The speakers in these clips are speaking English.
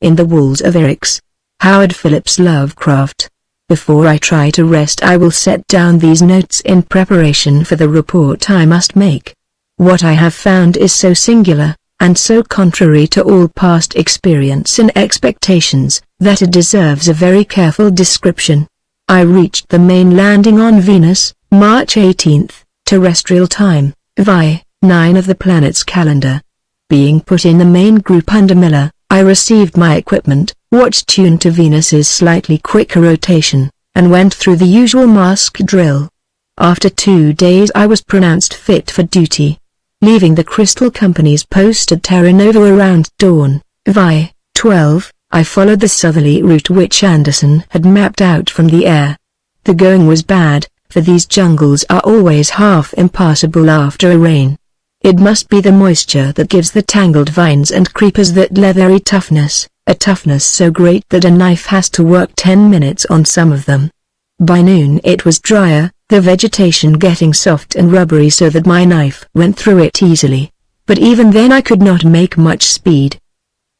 in the walls of Eryx. Howard Phillips. Lovecraft. Before I try to rest, I will set down these notes in preparation for the report I must make. What I have found is so singular, and so contrary to all past experience and expectations, that it deserves a very careful description. I reached the main landing on Venus, March 18th, terrestrial time, VI, 9 of the planet's calendar. Being put in the main group under Miller, I received my equipment, watch tuned to Venus's slightly quicker rotation, and went through the usual mask drill. After 2 days I was pronounced fit for duty. Leaving the Crystal Company's post at Terra Nova around dawn, VI, 12, I followed the southerly route which Anderson had mapped out from the air. The going was bad, for these jungles are always half impassable after a rain. It must be the moisture that gives the tangled vines and creepers that leathery toughness, a toughness so great that a knife has to work 10 minutes on some of them. By noon it was drier, the vegetation getting soft and rubbery so that my knife went through it easily. But even then I could not make much speed.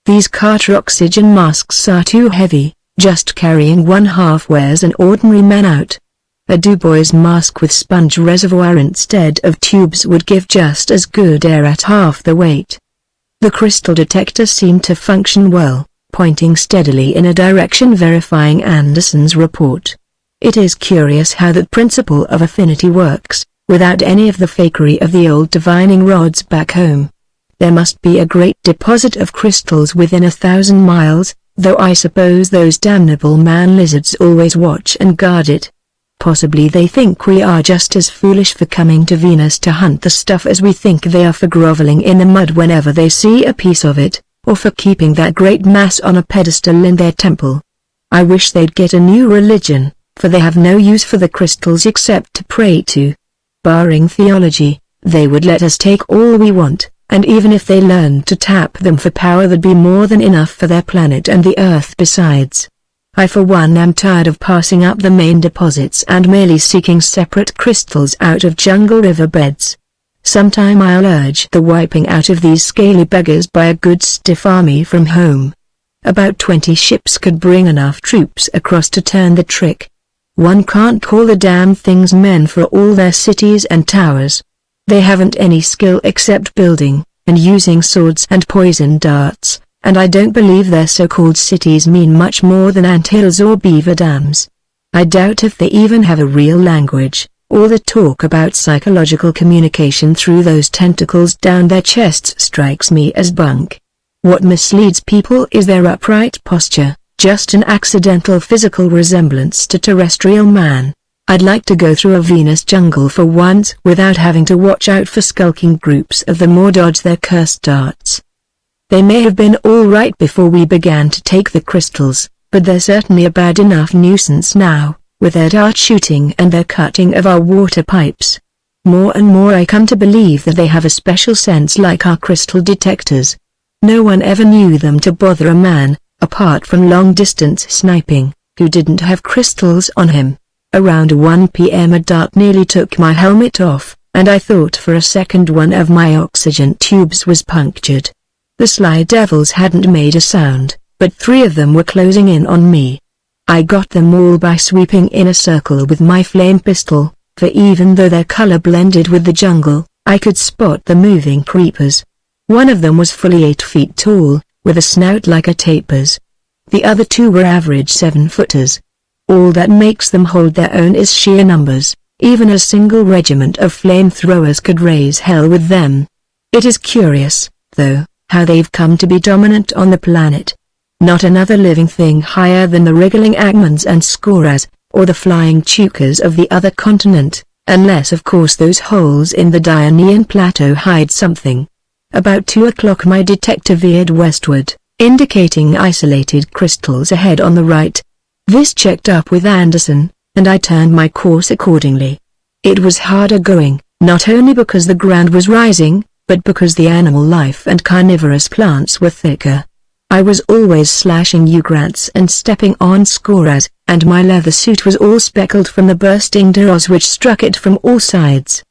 These Carter oxygen masks are too heavy, just carrying one half wears an ordinary man out. A Dubois mask with sponge reservoir instead of tubes would give just as good air at half the weight. The crystal detector seemed to function well, pointing steadily in a direction verifying Anderson's report. It is curious how that principle of affinity works, without any of the fakery of the old divining rods back home. There must be a great deposit of crystals within 1,000 miles, though I suppose those damnable man-lizards always watch and guard it. Possibly they think we are just as foolish for coming to Venus to hunt the stuff as we think they are for groveling in the mud whenever they see a piece of it, or for keeping that great mass on a pedestal in their temple. I wish they'd get a new religion, for they have no use for the crystals except to pray to. Barring theology, they would let us take all we want, and even if they learned to tap them for power there'd be more than enough for their planet and the Earth besides. I for one am tired of passing up the main deposits and merely seeking separate crystals out of jungle riverbeds. Sometime I'll urge the wiping out of these scaly beggars by a good stiff army from home. About 20 ships could bring enough troops across to turn the trick. One can't call the damn things men for all their cities and towers. They haven't any skill except building, and using swords and poison darts. And I don't believe their so-called cities mean much more than anthills or beaver dams. I doubt if they even have a real language. All the talk about psychological communication through those tentacles down their chests strikes me as bunk. What misleads people is their upright posture, just an accidental physical resemblance to terrestrial man. I'd like to go through a Venus jungle for once without having to watch out for skulking groups of them or dodge their cursed darts. They may have been all right before we began to take the crystals, but they're certainly a bad enough nuisance now, with their dart shooting and their cutting of our water pipes. More and more I come to believe that they have a special sense like our crystal detectors. No one ever knew them to bother a man, apart from long-distance sniping, who didn't have crystals on him. Around 1 p.m. a dart nearly took my helmet off, and I thought for a second one of my oxygen tubes was punctured. The sly devils hadn't made a sound, but 3 of them were closing in on me. I got them all by sweeping in a circle with my flame pistol, for even though their color blended with the jungle, I could spot the moving creepers. One of them was fully 8 feet tall, with a snout like a tapir's. The other 2 were average 7-footers. All that makes them hold their own is sheer numbers. Even a single regiment of flamethrowers could raise hell with them. It is curious, though, how they've come to be dominant on the planet. Not another living thing higher than the wriggling Agmans and Skoras, or the flying Chukas of the other continent, unless of course those holes in the Dionysian plateau hide something. About 2 o'clock my detector veered westward, indicating isolated crystals ahead on the right. This checked up with Anderson, and I turned my course accordingly. It was harder going, not only because the ground was rising, but because the animal life and carnivorous plants were thicker. I was always slashing ugrants and stepping on Skoras, and my leather suit was all speckled from the bursting drows which struck it from all sides.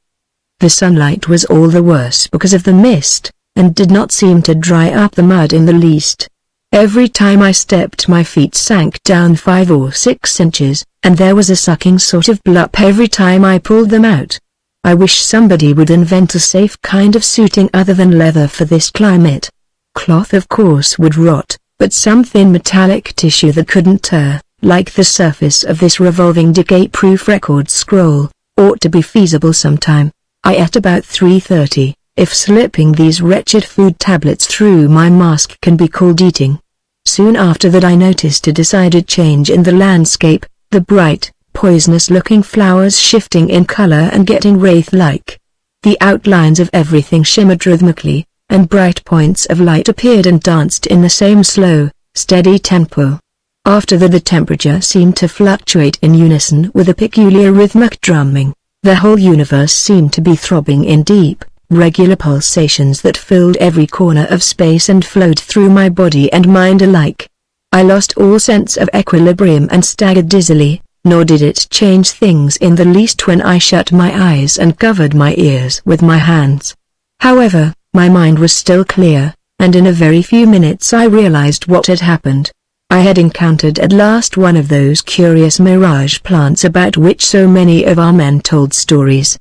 The sunlight was all the worse because of the mist, and did not seem to dry up the mud in the least. Every time I stepped my feet sank down 5 or 6 inches, and there was a sucking sort of blop every time I pulled them out. I wish somebody would invent a safe kind of suiting other than leather for this climate. Cloth of course would rot, but some thin metallic tissue that couldn't tear, like the surface of this revolving decay-proof record scroll, ought to be feasible sometime. I ate about 3:30, if slipping these wretched food tablets through my mask can be called eating. Soon after that I noticed a decided change in the landscape, the bright, poisonous-looking flowers shifting in color and getting wraith-like. The outlines of everything shimmered rhythmically, and bright points of light appeared and danced in the same slow, steady tempo. After that the temperature seemed to fluctuate in unison with a peculiar rhythmic drumming. The whole universe seemed to be throbbing in deep, regular pulsations that filled every corner of space and flowed through my body and mind alike. I lost all sense of equilibrium and staggered dizzily, nor did it change things in the least when I shut my eyes and covered my ears with my hands. However, my mind was still clear, and in a very few minutes I realized what had happened. I had encountered at last one of those curious mirage plants about which so many of our men told stories.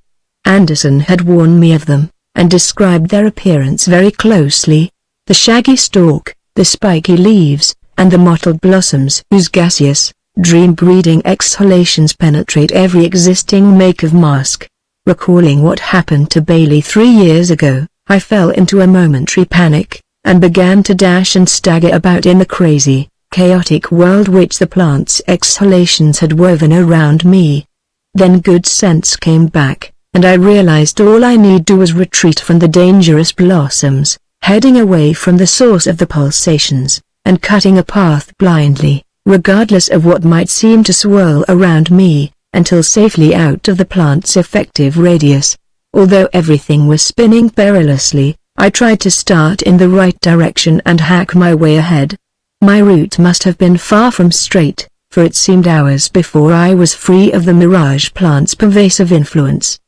Anderson had warned me of them, and described their appearance very closely: the shaggy stalk, the spiky leaves, and the mottled blossoms whose gaseous, dream-breeding exhalations penetrate every existing make of mask. Recalling what happened to Bailey 3 years ago, I fell into a momentary panic, and began to dash and stagger about in the crazy, chaotic world which the plant's exhalations had woven around me. Then good sense came back, and I realized all I need do was retreat from the dangerous blossoms, heading away from the source of the pulsations, and cutting a path blindly, regardless of what might seem to swirl around me, until safely out of the plant's effective radius. Although everything was spinning perilously, I tried to start in the right direction and hack my way ahead. My route must have been far from straight, for it seemed hours before I was free of the mirage plant's pervasive influence.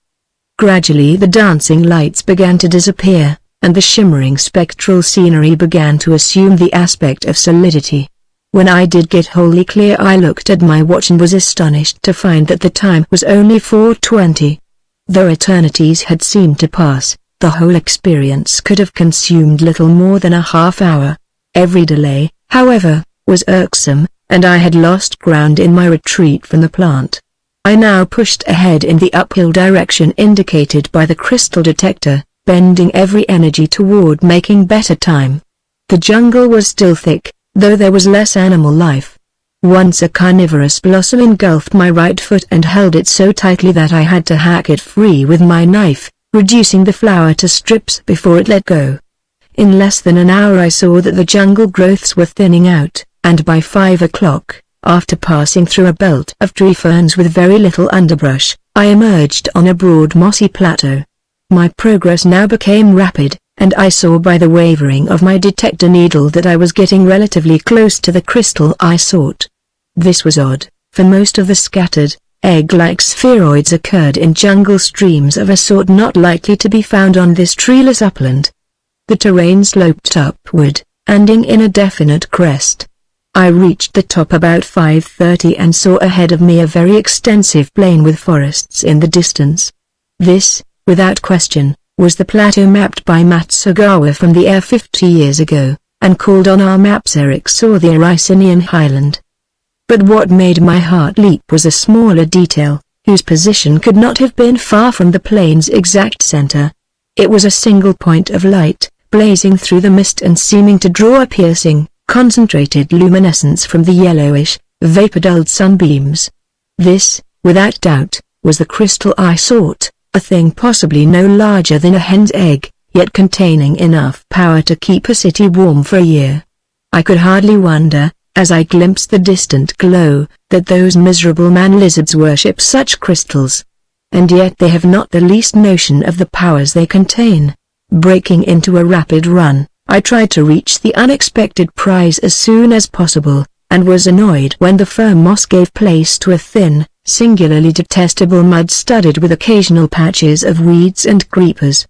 Gradually the dancing lights began to disappear, and the shimmering spectral scenery began to assume the aspect of solidity. When I did get wholly clear I looked at my watch and was astonished to find that the time was only 4:20. Though eternities had seemed to pass, the whole experience could have consumed little more than a half hour. Every delay, however, was irksome, and I had lost ground in my retreat from the plant. I now pushed ahead in the uphill direction indicated by the crystal detector, bending every energy toward making better time. The jungle was still thick, though there was less animal life. Once a carnivorous blossom engulfed my right foot and held it so tightly that I had to hack it free with my knife, reducing the flower to strips before it let go. In less than an hour I saw that the jungle growths were thinning out, and by 5 o'clock, after passing through a belt of tree ferns with very little underbrush, I emerged on a broad mossy plateau. My progress now became rapid, and I saw by the wavering of my detector needle that I was getting relatively close to the crystal I sought. This was odd, for most of the scattered, egg-like spheroids occurred in jungle streams of a sort not likely to be found on this treeless upland. The terrain sloped upward, ending in a definite crest. I reached the top about 5:30 and saw ahead of me a very extensive plain with forests in the distance. This, without question, was the plateau mapped by Matsugawa from the air 50 years ago, and called on our maps Eryx or the Erycinian highland. But what made my heart leap was a smaller detail, whose position could not have been far from the plain's exact center. It was a single point of light, blazing through the mist and seeming to draw a piercing, concentrated luminescence from the yellowish, vapor-dulled sunbeams. This, without doubt, was the crystal I sought, a thing possibly no larger than a hen's egg, yet containing enough power to keep a city warm for a year. I could hardly wonder, as I glimpsed the distant glow, that those miserable man-lizards worship such crystals. And yet they have not the least notion of the powers they contain. Breaking into a rapid run, I tried to reach the unexpected prize as soon as possible, and was annoyed when the firm moss gave place to a thin, singularly detestable mud studded with occasional patches of weeds and creepers.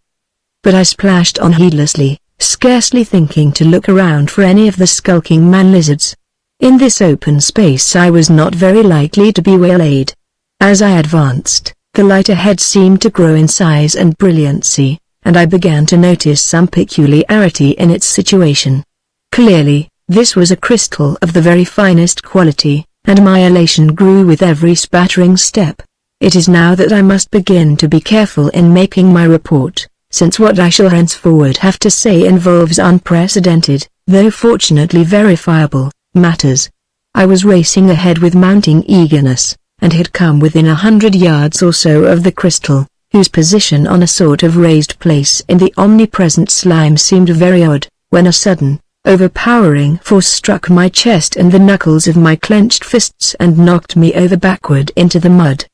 But I splashed on heedlessly, scarcely thinking to look around for any of the skulking man-lizards. In this open space I was not very likely to be waylaid. As I advanced, the light ahead seemed to grow in size and brilliancy, and I began to notice some peculiarity in its situation. Clearly, this was a crystal of the very finest quality, and my elation grew with every spattering step. It is now that I must begin to be careful in making my report, since what I shall henceforward have to say involves unprecedented, though fortunately verifiable, matters. I was racing ahead with mounting eagerness, and had come within 100 yards or so of the crystal, whose position on a sort of raised place in the omnipresent slime seemed very odd, when a sudden, overpowering force struck my chest and the knuckles of my clenched fists and knocked me over backward into the mud.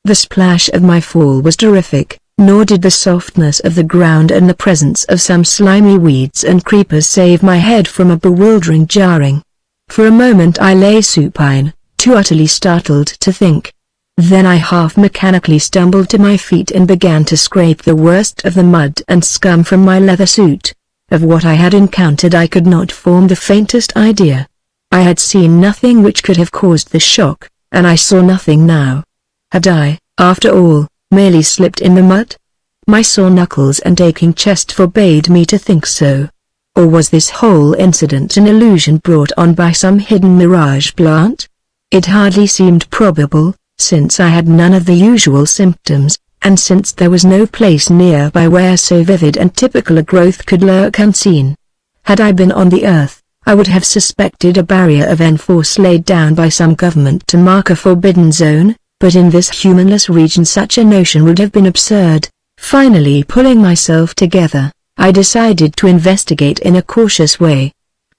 The splash of my fall was terrific, nor did the softness of the ground and the presence of some slimy weeds and creepers save my head from a bewildering jarring. For a moment I lay supine, too utterly startled to think. Then I half mechanically stumbled to my feet and began to scrape the worst of the mud and scum from my leather suit. Of what I had encountered I could not form the faintest idea. I had seen nothing which could have caused the shock, and I saw nothing now. Had I, after all, merely slipped in the mud? My sore knuckles and aching chest forbade me to think so. Or was this whole incident an illusion brought on by some hidden mirage plant? It hardly seemed probable, since I had none of the usual symptoms, and since there was no place nearby where so vivid and typical a growth could lurk unseen. Had I been on the earth, I would have suspected a barrier of enforce laid down by some government to mark a forbidden zone, but in this humanless region such a notion would have been absurd. Finally pulling myself together, I decided to investigate in a cautious way.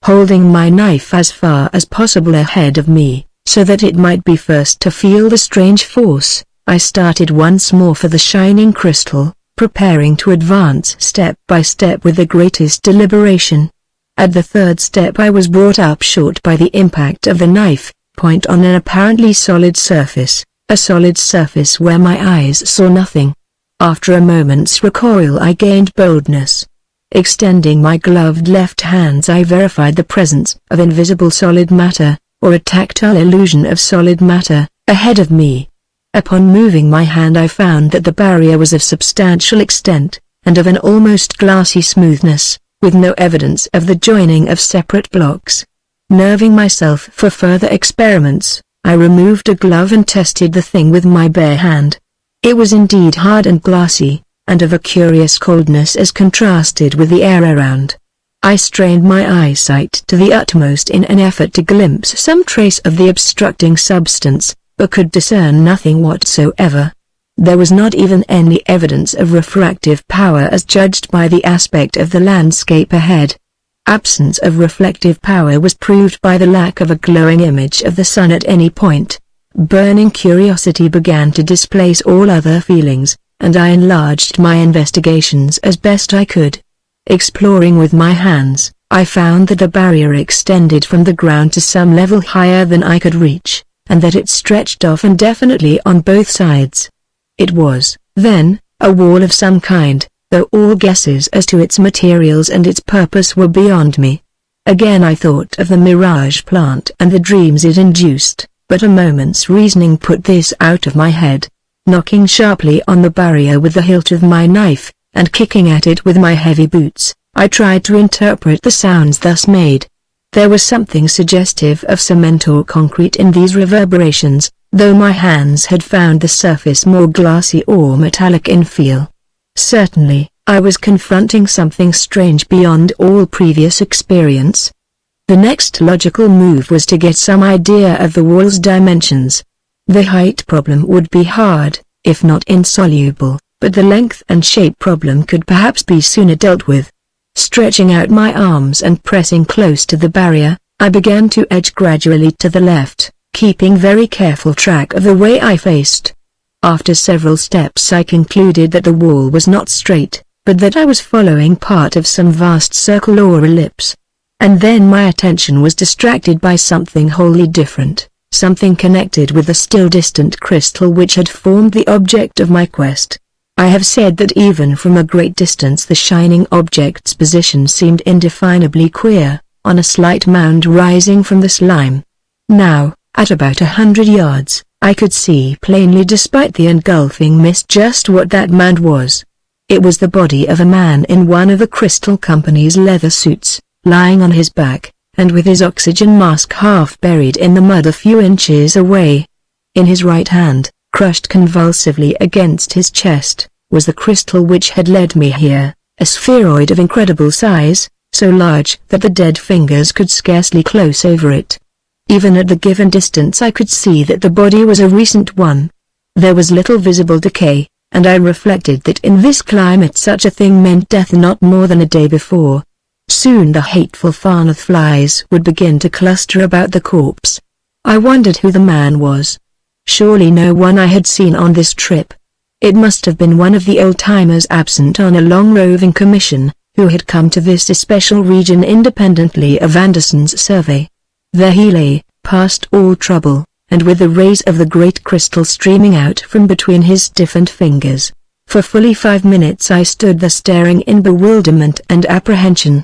Holding my knife as far as possible ahead of me, so that it might be first to feel the strange force, I started once more for the shining crystal, preparing to advance step by step with the greatest deliberation. At the third step I was brought up short by the impact of the knife point on an apparently solid surface, a solid surface where my eyes saw nothing. After a moment's recoil I gained boldness. Extending my gloved left hands I verified the presence of invisible solid matter, or a tactile illusion of solid matter, ahead of me. Upon moving my hand I found that the barrier was of substantial extent, and of an almost glassy smoothness, with no evidence of the joining of separate blocks. Nerving myself for further experiments, I removed a glove and tested the thing with my bare hand. It was indeed hard and glassy, and of a curious coldness as contrasted with the air around. I strained my eyesight to the utmost in an effort to glimpse some trace of the obstructing substance, but could discern nothing whatsoever. There was not even any evidence of refractive power as judged by the aspect of the landscape ahead. Absence of reflective power was proved by the lack of a glowing image of the sun at any point. Burning curiosity began to displace all other feelings, and I enlarged my investigations as best I could. Exploring with my hands, I found that the barrier extended from the ground to some level higher than I could reach, and that it stretched off indefinitely on both sides. It was, then, a wall of some kind, though all guesses as to its materials and its purpose were beyond me. Again I thought of the mirage plant and the dreams it induced, but a moment's reasoning put this out of my head. Knocking sharply on the barrier with the hilt of my knife, and kicking at it with my heavy boots, I tried to interpret the sounds thus made. There was something suggestive of cement or concrete in these reverberations, though my hands had found the surface more glassy or metallic in feel. Certainly, I was confronting something strange beyond all previous experience. The next logical move was to get some idea of the wall's dimensions. The height problem would be hard, if not insoluble, but the length and shape problem could perhaps be sooner dealt with. Stretching out my arms and pressing close to the barrier, I began to edge gradually to the left, keeping very careful track of the way I faced. After several steps I concluded that the wall was not straight, but that I was following part of some vast circle or ellipse. And then my attention was distracted by something wholly different, something connected with the still distant crystal which had formed the object of my quest. I have said that even from a great distance the shining object's position seemed indefinably queer, on a slight mound rising from the slime. Now, at about 100 yards, I could see plainly despite the engulfing mist just what that mound was. It was the body of a man in one of the Crystal Company's leather suits, lying on his back, and with his oxygen mask half buried in the mud a few inches away. In his right hand, crushed convulsively against his chest, was the crystal which had led me here, a spheroid of incredible size, so large that the dead fingers could scarcely close over it. Even at the given distance I could see that the body was a recent one. There was little visible decay, and I reflected that in this climate such a thing meant death not more than a day before. Soon the hateful Farnath flies would begin to cluster about the corpse. I wondered who the man was. Surely no one I had seen on this trip. It must have been one of the old-timers absent on a long roving commission, who had come to this especial region independently of Anderson's survey. There he lay, past all trouble, and with the rays of the great crystal streaming out from between his stiffened fingers. For fully 5 minutes I stood there staring in bewilderment and apprehension.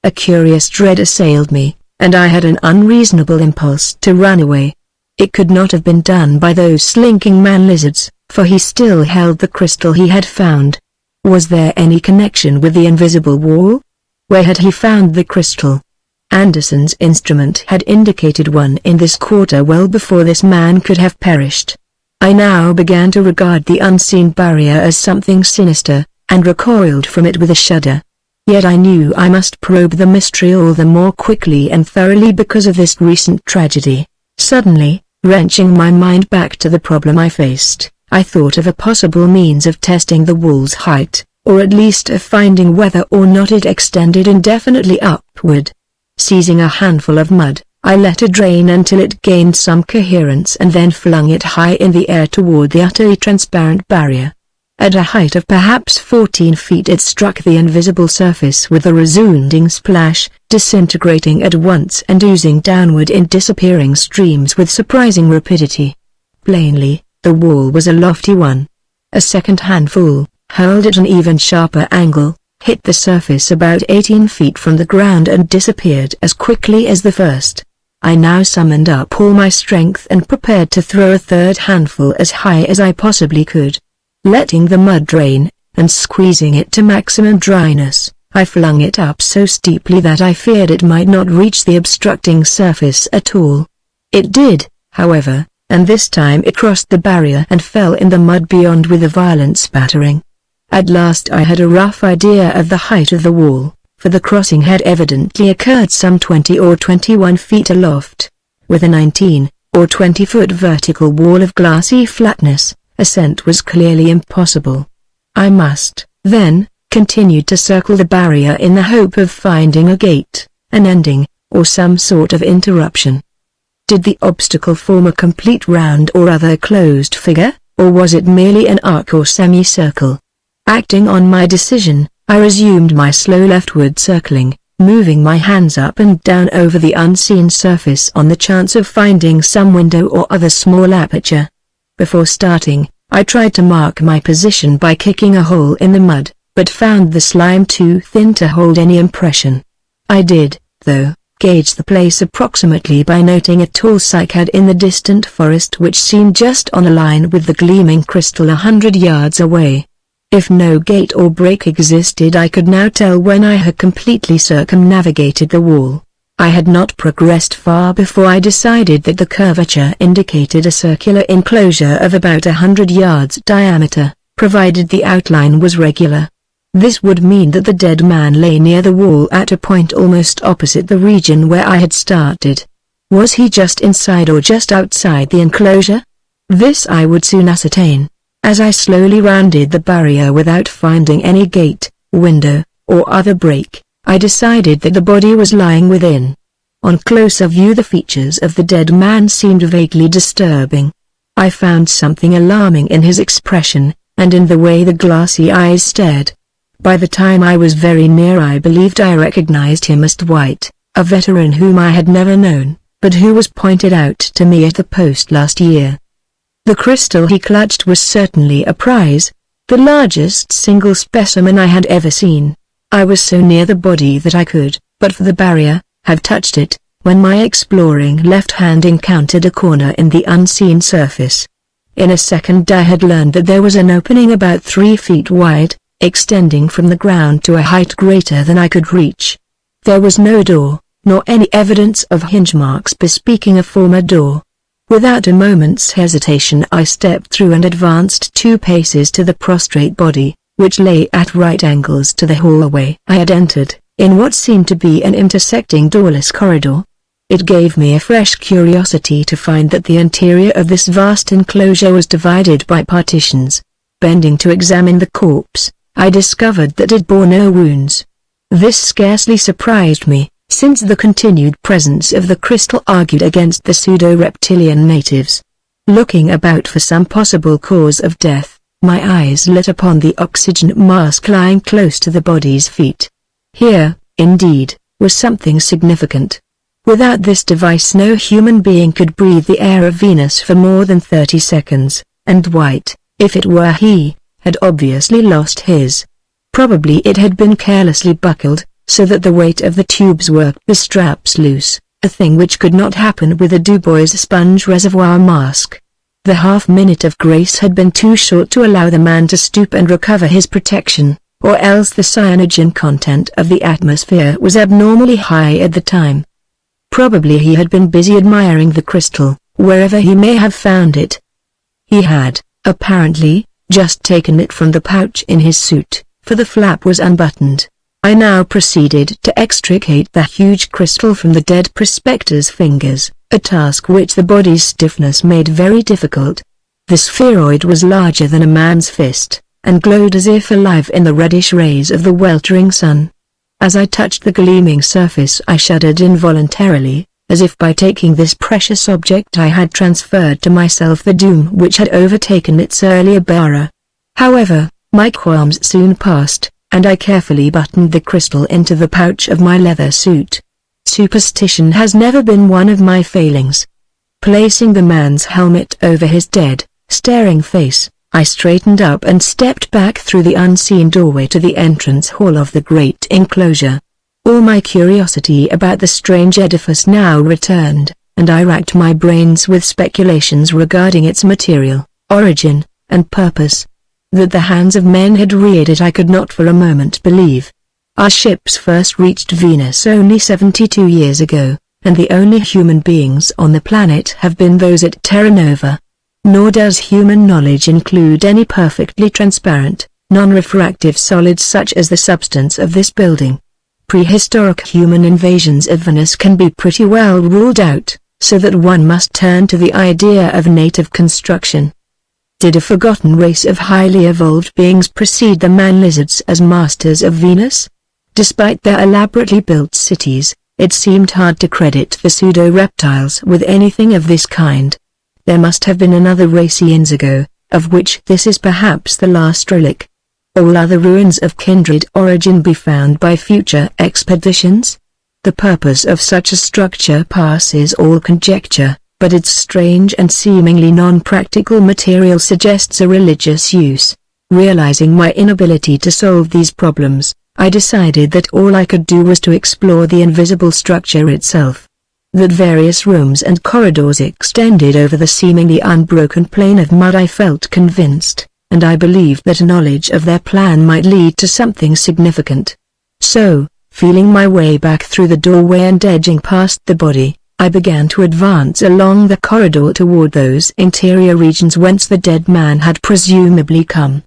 A curious dread assailed me, and I had an unreasonable impulse to run away. It could not have been done by those slinking man-lizards, for he still held the crystal he had found. Was there any connection with the invisible wall? Where had he found the crystal? Anderson's instrument had indicated one in this quarter well before this man could have perished. I now began to regard the unseen barrier as something sinister, and recoiled from it with a shudder. Yet I knew I must probe the mystery all the more quickly and thoroughly because of this recent tragedy. Suddenly, wrenching my mind back to the problem I faced, I thought of a possible means of testing the wall's height, or at least of finding whether or not it extended indefinitely upward. Seizing a handful of mud, I let it drain until it gained some coherence and then flung it high in the air toward the utterly transparent barrier. At a height of perhaps 14 feet it struck the invisible surface with a resounding splash, disintegrating at once and oozing downward in disappearing streams with surprising rapidity. Plainly, the wall was a lofty one. A second handful, hurled at an even sharper angle, hit the surface about 18 feet from the ground and disappeared as quickly as the first. I now summoned up all my strength and prepared to throw a third handful as high as I possibly could. Letting the mud drain, and squeezing it to maximum dryness, I flung it up so steeply that I feared it might not reach the obstructing surface at all. It did, however, and this time it crossed the barrier and fell in the mud beyond with a violent spattering. At last I had a rough idea of the height of the wall, for the crossing had evidently occurred some 20 or 21 feet aloft. With a 19 or 20-foot vertical wall of glassy flatness, ascent was clearly impossible. I must, then, continue to circle the barrier in the hope of finding a gate, an ending, or some sort of interruption. Did the obstacle form a complete round or other closed figure, or was it merely an arc or semicircle? Acting on my decision, I resumed my slow leftward circling, moving my hands up and down over the unseen surface on the chance of finding some window or other small aperture. Before starting, I tried to mark my position by kicking a hole in the mud, but found the slime too thin to hold any impression. I did, though, gauge the place approximately by noting a tall cycad in the distant forest which seemed just on a line with the gleaming crystal 100 yards away. If no gate or break existed I could now tell when I had completely circumnavigated the wall. I had not progressed far before I decided that the curvature indicated a circular enclosure of about 100 yards diameter, provided the outline was regular. This would mean that the dead man lay near the wall at a point almost opposite the region where I had started. Was he just inside or just outside the enclosure? This I would soon ascertain. As I slowly rounded the barrier without finding any gate, window, or other break, I decided that the body was lying within. On closer view the features of the dead man seemed vaguely disturbing. I found something alarming in his expression, and in the way the glassy eyes stared. By the time I was very near I believed I recognized him as Dwight, a veteran whom I had never known, but who was pointed out to me at the post last year. The crystal he clutched was certainly a prize. the largest single specimen I had ever seen. I was so near the body that I could, but for the barrier, have touched it, when my exploring left hand encountered a corner in the unseen surface. In a second I had learned that there was an opening about 3 feet wide, extending from the ground to a height greater than I could reach. There was no door, nor any evidence of hinge marks bespeaking a former door. Without a moment's hesitation I stepped through and advanced 2 paces to the prostrate body, which lay at right angles to the hallway I had entered, in what seemed to be an intersecting doorless corridor. It gave me a fresh curiosity to find that the interior of this vast enclosure was divided by partitions. Bending to examine the corpse, I discovered that it bore no wounds. This scarcely surprised me, since the continued presence of the crystal argued against the pseudo-reptilian natives. Looking about for some possible cause of death, my eyes lit upon the oxygen mask lying close to the body's feet. Here, indeed, was something significant. Without this device no human being could breathe the air of Venus for more than 30 seconds, and Dwight, if it were he, had obviously lost his. Probably it had been carelessly buckled, so that the weight of the tubes worked the straps loose, a thing which could not happen with a Dubois sponge reservoir mask. The half-minute of grace had been too short to allow the man to stoop and recover his protection, or else the cyanogen content of the atmosphere was abnormally high at the time. Probably he had been busy admiring the crystal, wherever he may have found it. He had, apparently, just taken it from the pouch in his suit, for the flap was unbuttoned. I now proceeded to extricate the huge crystal from the dead prospector's fingers, a task which the body's stiffness made very difficult. The spheroid was larger than a man's fist, and glowed as if alive in the reddish rays of the weltering sun. As I touched the gleaming surface I shuddered involuntarily, as if by taking this precious object I had transferred to myself the doom which had overtaken its earlier bearer. However, my qualms soon passed, and I carefully buttoned the crystal into the pouch of my leather suit. Superstition has never been one of my failings. Placing the man's helmet over his dead, staring face, I straightened up and stepped back through the unseen doorway to the entrance hall of the great enclosure. All my curiosity about the strange edifice now returned, and I racked my brains with speculations regarding its material, origin, and purpose. That the hands of men had reared it I could not for a moment believe. Our ships first reached Venus only 72 years ago, and the only human beings on the planet have been those at Terra Nova. Nor does human knowledge include any perfectly transparent, non-refractive solids such as the substance of this building. Prehistoric human invasions of Venus can be pretty well ruled out, so that one must turn to the idea of native construction. Did a forgotten race of highly evolved beings precede the man-lizards as masters of Venus? Despite their elaborately built cities, it seemed hard to credit the pseudo-reptiles with anything of this kind. There must have been another race eons ago, of which this is perhaps the last relic. All other ruins of kindred origin be found by future expeditions? The purpose of such a structure passes all conjecture, but its strange and seemingly non-practical material suggests a religious use. Realizing my inability to solve these problems, I decided that all I could do was to explore the invisible structure itself. That various rooms and corridors extended over the seemingly unbroken plain of mud I felt convinced, and I believed that knowledge of their plan might lead to something significant. So, feeling my way back through the doorway and edging past the body, I began to advance along the corridor toward those interior regions whence the dead man had presumably come.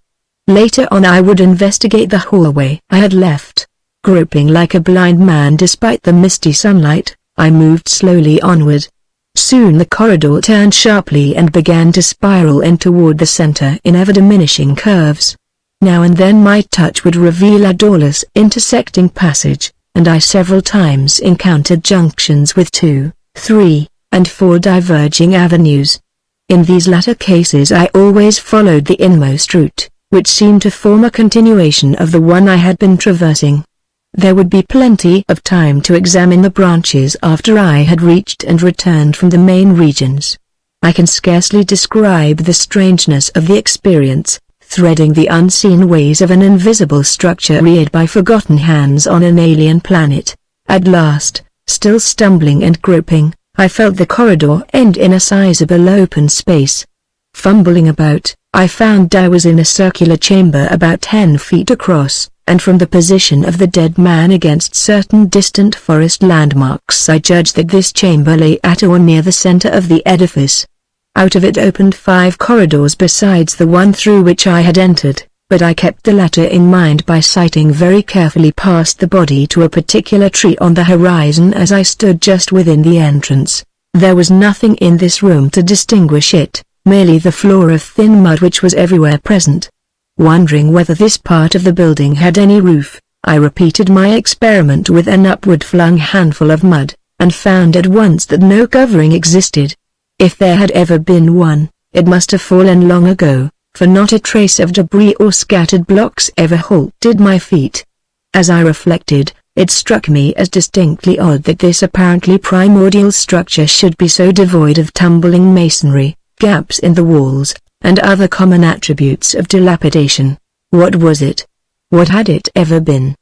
Later on I would investigate the hallway I had left. Groping like a blind man despite the misty sunlight, I moved slowly onward. Soon the corridor turned sharply and began to spiral in toward the center in ever-diminishing curves. Now and then my touch would reveal a doorless intersecting passage, and I several times encountered junctions with 2, 3, and 4 diverging avenues. In these latter cases I always followed the inmost route, which seemed to form a continuation of the one I had been traversing. There would be plenty of time to examine the branches after I had reached and returned from the main regions. I can scarcely describe the strangeness of the experience, threading the unseen ways of an invisible structure reared by forgotten hands on an alien planet. At last, still stumbling and groping, I felt the corridor end in a sizable open space. Fumbling about, I found I was in a circular chamber about 10 feet across, and from the position of the dead man against certain distant forest landmarks I judged that this chamber lay at or near the center of the edifice. Out of it opened 5 corridors besides the one through which I had entered, but I kept the latter in mind by sighting very carefully past the body to a particular tree on the horizon as I stood just within the entrance. There was nothing in this room to distinguish it, merely the floor of thin mud which was everywhere present. Wondering whether this part of the building had any roof, I repeated my experiment with an upward-flung handful of mud, and found at once that no covering existed. If there had ever been one, it must have fallen long ago, for not a trace of debris or scattered blocks ever halted my feet. As I reflected, it struck me as distinctly odd that this apparently primordial structure should be so devoid of tumbling masonry, gaps in the walls, and other common attributes of dilapidation. What was it? What had it ever been?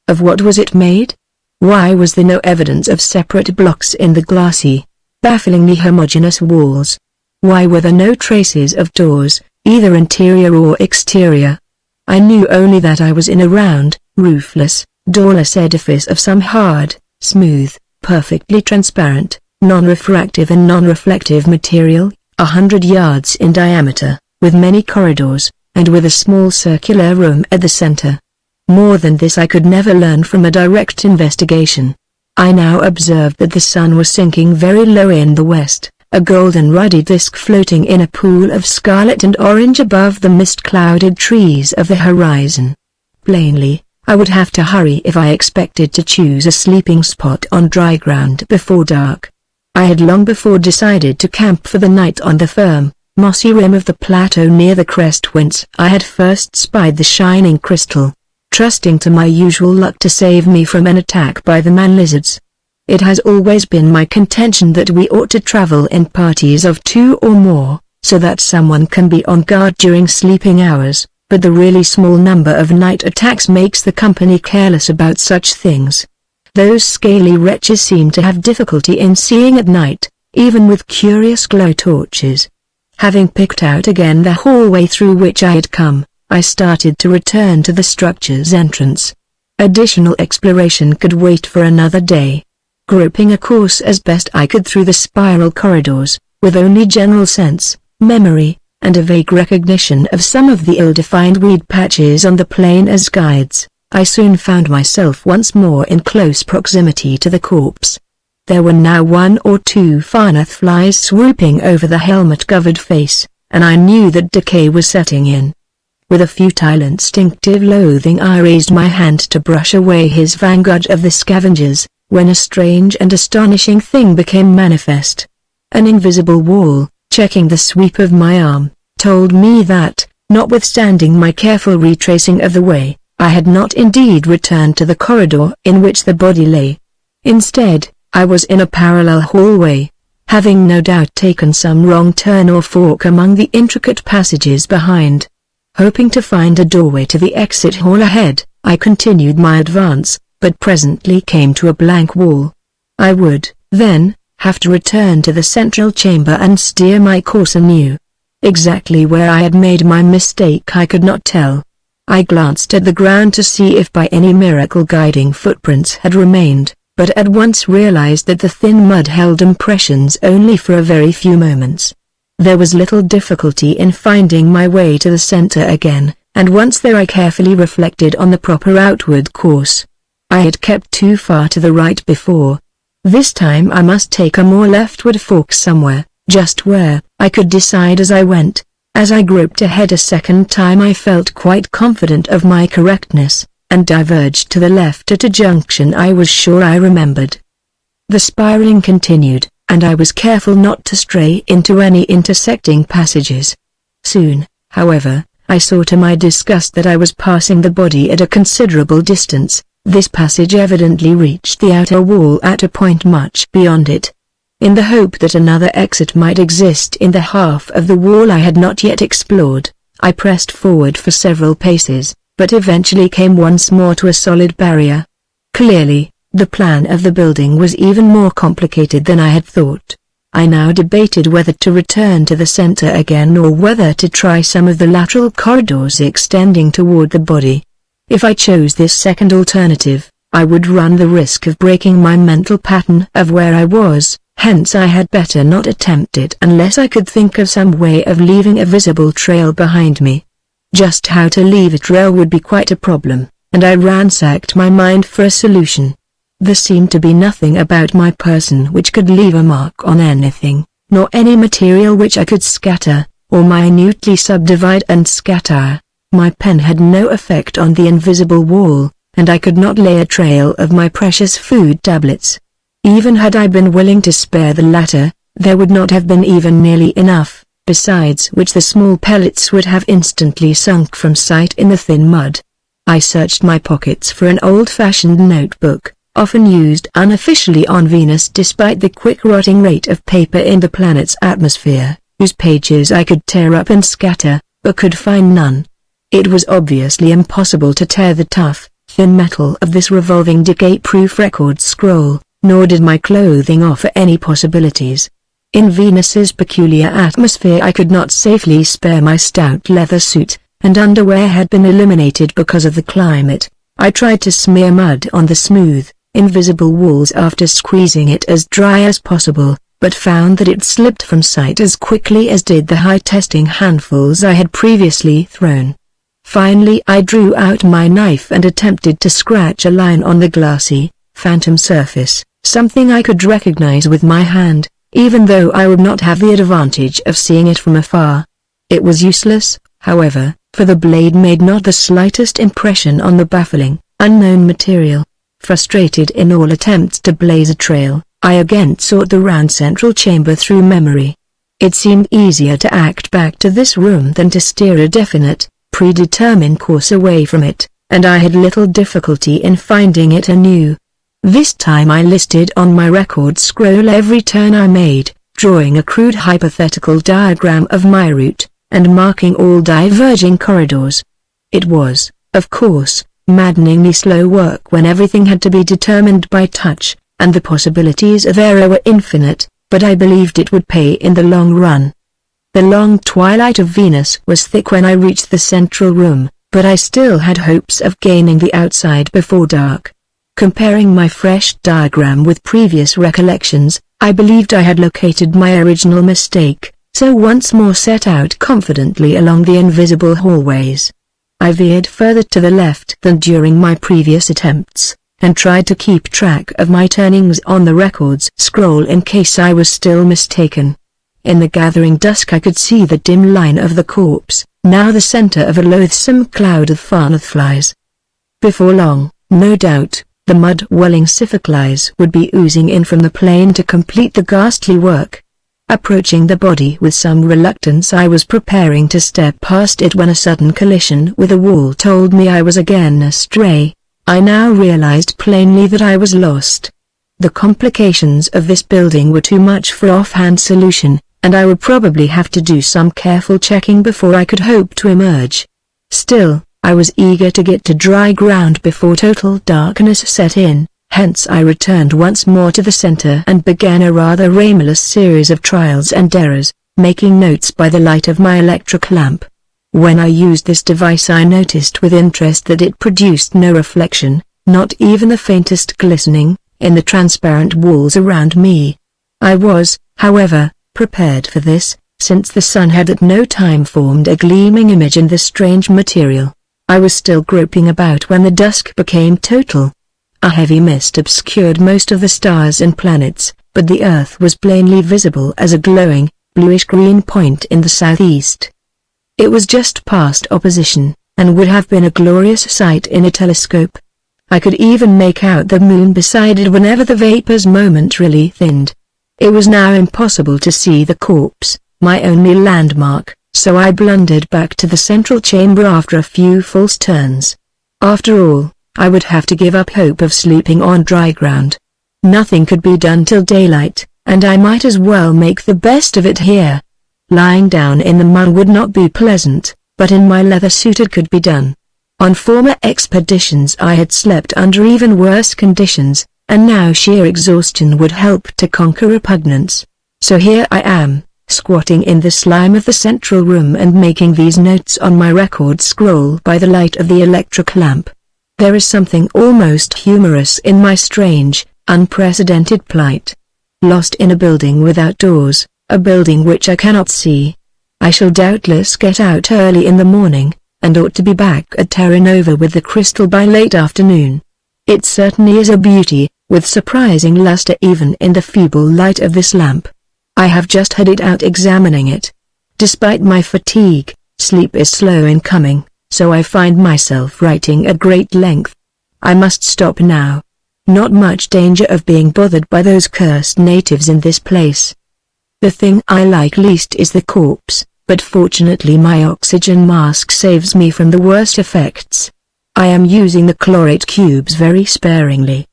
Of what was it made? Why was there no evidence of separate blocks in the glassy, bafflingly homogeneous walls? Why were there no traces of doors, either interior or exterior? I knew only that I was in a round, roofless, doorless edifice of some hard, smooth, perfectly transparent, non-refractive and non-reflective material, 100 yards in diameter, with many corridors, and with a small circular room at the center. More than this I could never learn from a direct investigation. I now observed that the sun was sinking very low in the west, a golden ruddy disk floating in a pool of scarlet and orange above the mist-clouded trees of the horizon. Plainly, I would have to hurry if I expected to choose a sleeping spot on dry ground before dark. I had long before decided to camp for the night on the firm, mossy rim of the plateau near the crest whence I had first spied the shining crystal, trusting to my usual luck to save me from an attack by the man-lizards. It has always been my contention that we ought to travel in parties of 2 or more, so that someone can be on guard during sleeping hours, but the really small number of night attacks makes the company careless about such things. Those scaly wretches seem to have difficulty in seeing at night, even with curious glow torches. Having picked out again the hallway through which I had come, I started to return to the structure's entrance. Additional exploration could wait for another day. Groping a course as best I could through the spiral corridors, with only general sense, memory, and a vague recognition of some of the ill-defined weed patches on the plain as guides, I soon found myself once more in close proximity to the corpse. There were now 1 or 2 Farnath flies swooping over the helmet-covered face, and I knew that decay was setting in. With a futile instinctive loathing I raised my hand to brush away his vanguard of the scavengers, when a strange and astonishing thing became manifest. An invisible wall, checking the sweep of my arm, told me that, notwithstanding my careful retracing of the way, I had not indeed returned to the corridor in which the body lay. Instead, I was in a parallel hallway, having no doubt taken some wrong turn or fork among the intricate passages behind. Hoping to find a doorway to the exit hall ahead, I continued my advance, but presently came to a blank wall. I would, then, have to return to the central chamber and steer my course anew. Exactly where I had made my mistake I could not tell. I glanced at the ground to see if by any miracle guiding footprints had remained, but at once realized that the thin mud held impressions only for a very few moments. There was little difficulty in finding my way to the center again, and once there I carefully reflected on the proper outward course. I had kept too far to the right before. This time I must take a more leftward fork somewhere, just where I could decide as I went. As I groped ahead a second time I felt quite confident of my correctness, and diverged to the left at a junction I was sure I remembered. The spiraling continued, and I was careful not to stray into any intersecting passages. Soon, however, I saw to my disgust that I was passing the body at a considerable distance. This passage evidently reached the outer wall at a point much beyond it. In the hope that another exit might exist in the half of the wall I had not yet explored, I pressed forward for several paces, but eventually came once more to a solid barrier. Clearly, the plan of the building was even more complicated than I had thought. I now debated whether to return to the center again or whether to try some of the lateral corridors extending toward the body. If I chose this second alternative, I would run the risk of breaking my mental pattern of where I was, hence I had better not attempt it unless I could think of some way of leaving a visible trail behind me. Just how to leave a trail would be quite a problem, and I ransacked my mind for a solution. There seemed to be nothing about my person which could leave a mark on anything, nor any material which I could scatter, or minutely subdivide and scatter. My pen had no effect on the invisible wall, and I could not lay a trail of my precious food tablets. Even had I been willing to spare the latter, there would not have been even nearly enough, besides which the small pellets would have instantly sunk from sight in the thin mud. I searched my pockets for an old-fashioned notebook, often used unofficially on Venus despite the quick rotting rate of paper in the planet's atmosphere, whose pages I could tear up and scatter, but could find none. It was obviously impossible to tear the tough, thin metal of this revolving decay-proof record scroll, nor did my clothing offer any possibilities. In Venus's peculiar atmosphere I could not safely spare my stout leather suit, and underwear had been eliminated because of the climate. I tried to smear mud on the smooth, invisible walls after squeezing it as dry as possible, but found that it slipped from sight as quickly as did the high-testing handfuls I had previously thrown. Finally I drew out my knife and attempted to scratch a line on the glassy, phantom surface, something I could recognize with my hand, even though I would not have the advantage of seeing it from afar. It was useless, however, for the blade made not the slightest impression on the baffling, unknown material. Frustrated in all attempts to blaze a trail, I again sought the round central chamber through memory. It seemed easier to act back to this room than to steer a definite, predetermined course away from it, and I had little difficulty in finding it anew. This time I listed on my record scroll every turn I made, drawing a crude hypothetical diagram of my route, and marking all diverging corridors. It was, of course, maddeningly slow work when everything had to be determined by touch, and the possibilities of error were infinite, but I believed it would pay in the long run. The long twilight of Venus was thick when I reached the central room, but I still had hopes of gaining the outside before dark. Comparing my fresh diagram with previous recollections, I believed I had located my original mistake, so once more set out confidently along the invisible hallways. I veered further to the left than during my previous attempts, and tried to keep track of my turnings on the records scroll in case I was still mistaken. In the gathering dusk I could see the dim line of the corpse, now the center of a loathsome cloud of farnethflies. Before long, no doubt, the mud-welling syphoclies would be oozing in from the plain to complete the ghastly work. Approaching the body with some reluctance I was preparing to step past it when a sudden collision with a wall told me I was again astray. I now realized plainly that I was lost. The complications of this building were too much for offhand solution, and I would probably have to do some careful checking before I could hope to emerge. Still, I was eager to get to dry ground before total darkness set in. Hence I returned once more to the center and began a rather aimless series of trials and errors, making notes by the light of my electric lamp. When I used this device I noticed with interest that it produced no reflection, not even the faintest glistening, in the transparent walls around me. I was, however, prepared for this, since the sun had at no time formed a gleaming image in the strange material. I was still groping about when the dusk became total. A heavy mist obscured most of the stars and planets, but the Earth was plainly visible as a glowing, bluish-green point in the southeast. It was just past opposition, and would have been a glorious sight in a telescope. I could even make out the moon beside it whenever the vapors momentarily thinned. It was now impossible to see the corpse, my only landmark, so I blundered back to the central chamber after a few false turns. After all, I would have to give up hope of sleeping on dry ground. Nothing could be done till daylight, and I might as well make the best of it here. Lying down in the mud would not be pleasant, but in my leather suit it could be done. On former expeditions I had slept under even worse conditions, and now sheer exhaustion would help to conquer repugnance. So here I am, squatting in the slime of the central room and making these notes on my record scroll by the light of the electric lamp. There is something almost humorous in my strange, unprecedented plight. Lost in a building without doors, a building which I cannot see. I shall doubtless get out early in the morning, and ought to be back at Terra Nova with the crystal by late afternoon. It certainly is a beauty, with surprising luster even in the feeble light of this lamp. I have just had it out examining it. Despite my fatigue, sleep is slow in coming, so I find myself writing at great length. I must stop now. Not much danger of being bothered by those cursed natives in this place. The thing I like least is the corpse, but fortunately my oxygen mask saves me from the worst effects. I am using the chlorate cubes very sparingly.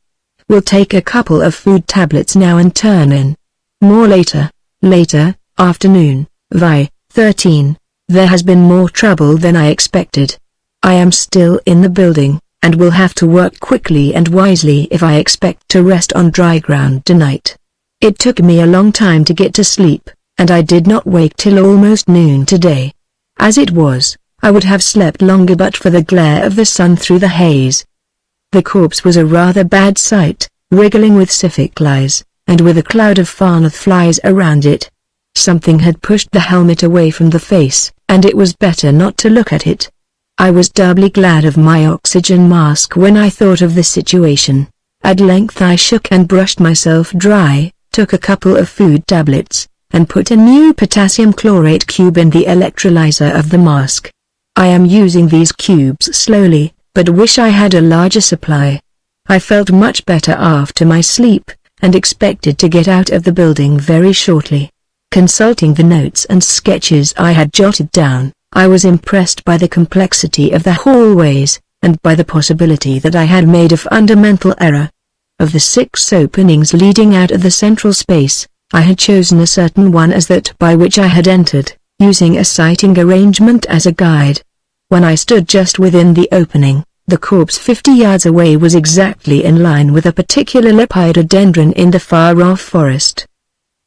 Will take a couple of food tablets now and turn in. More later, afternoon, Vi, 13. There has been more trouble than I expected. I am still in the building, and will have to work quickly and wisely if I expect to rest on dry ground tonight. It took me a long time to get to sleep, and I did not wake till almost noon today. As it was, I would have slept longer but for the glare of the sun through the haze. The corpse was a rather bad sight, wriggling with syphic lies, and with a cloud of Farnath flies around it. Something had pushed the helmet away from the face, and it was better not to look at it. I was doubly glad of my oxygen mask when I thought of the situation. At length I shook and brushed myself dry, took a couple of food tablets, and put a new potassium chlorate cube in the electrolyzer of the mask. I am using these cubes slowly, but wish I had a larger supply. I felt much better after my sleep, and expected to get out of the building very shortly. Consulting the notes and sketches I had jotted down, I was impressed by the complexity of the hallways, and by the possibility that I had made a fundamental error. Of the 6 openings leading out of the central space, I had chosen a certain one as that by which I had entered, using a sighting arrangement as a guide. When I stood just within the opening, the corpse 50 yards away was exactly in line with a particular lepidodendron in the far-off forest.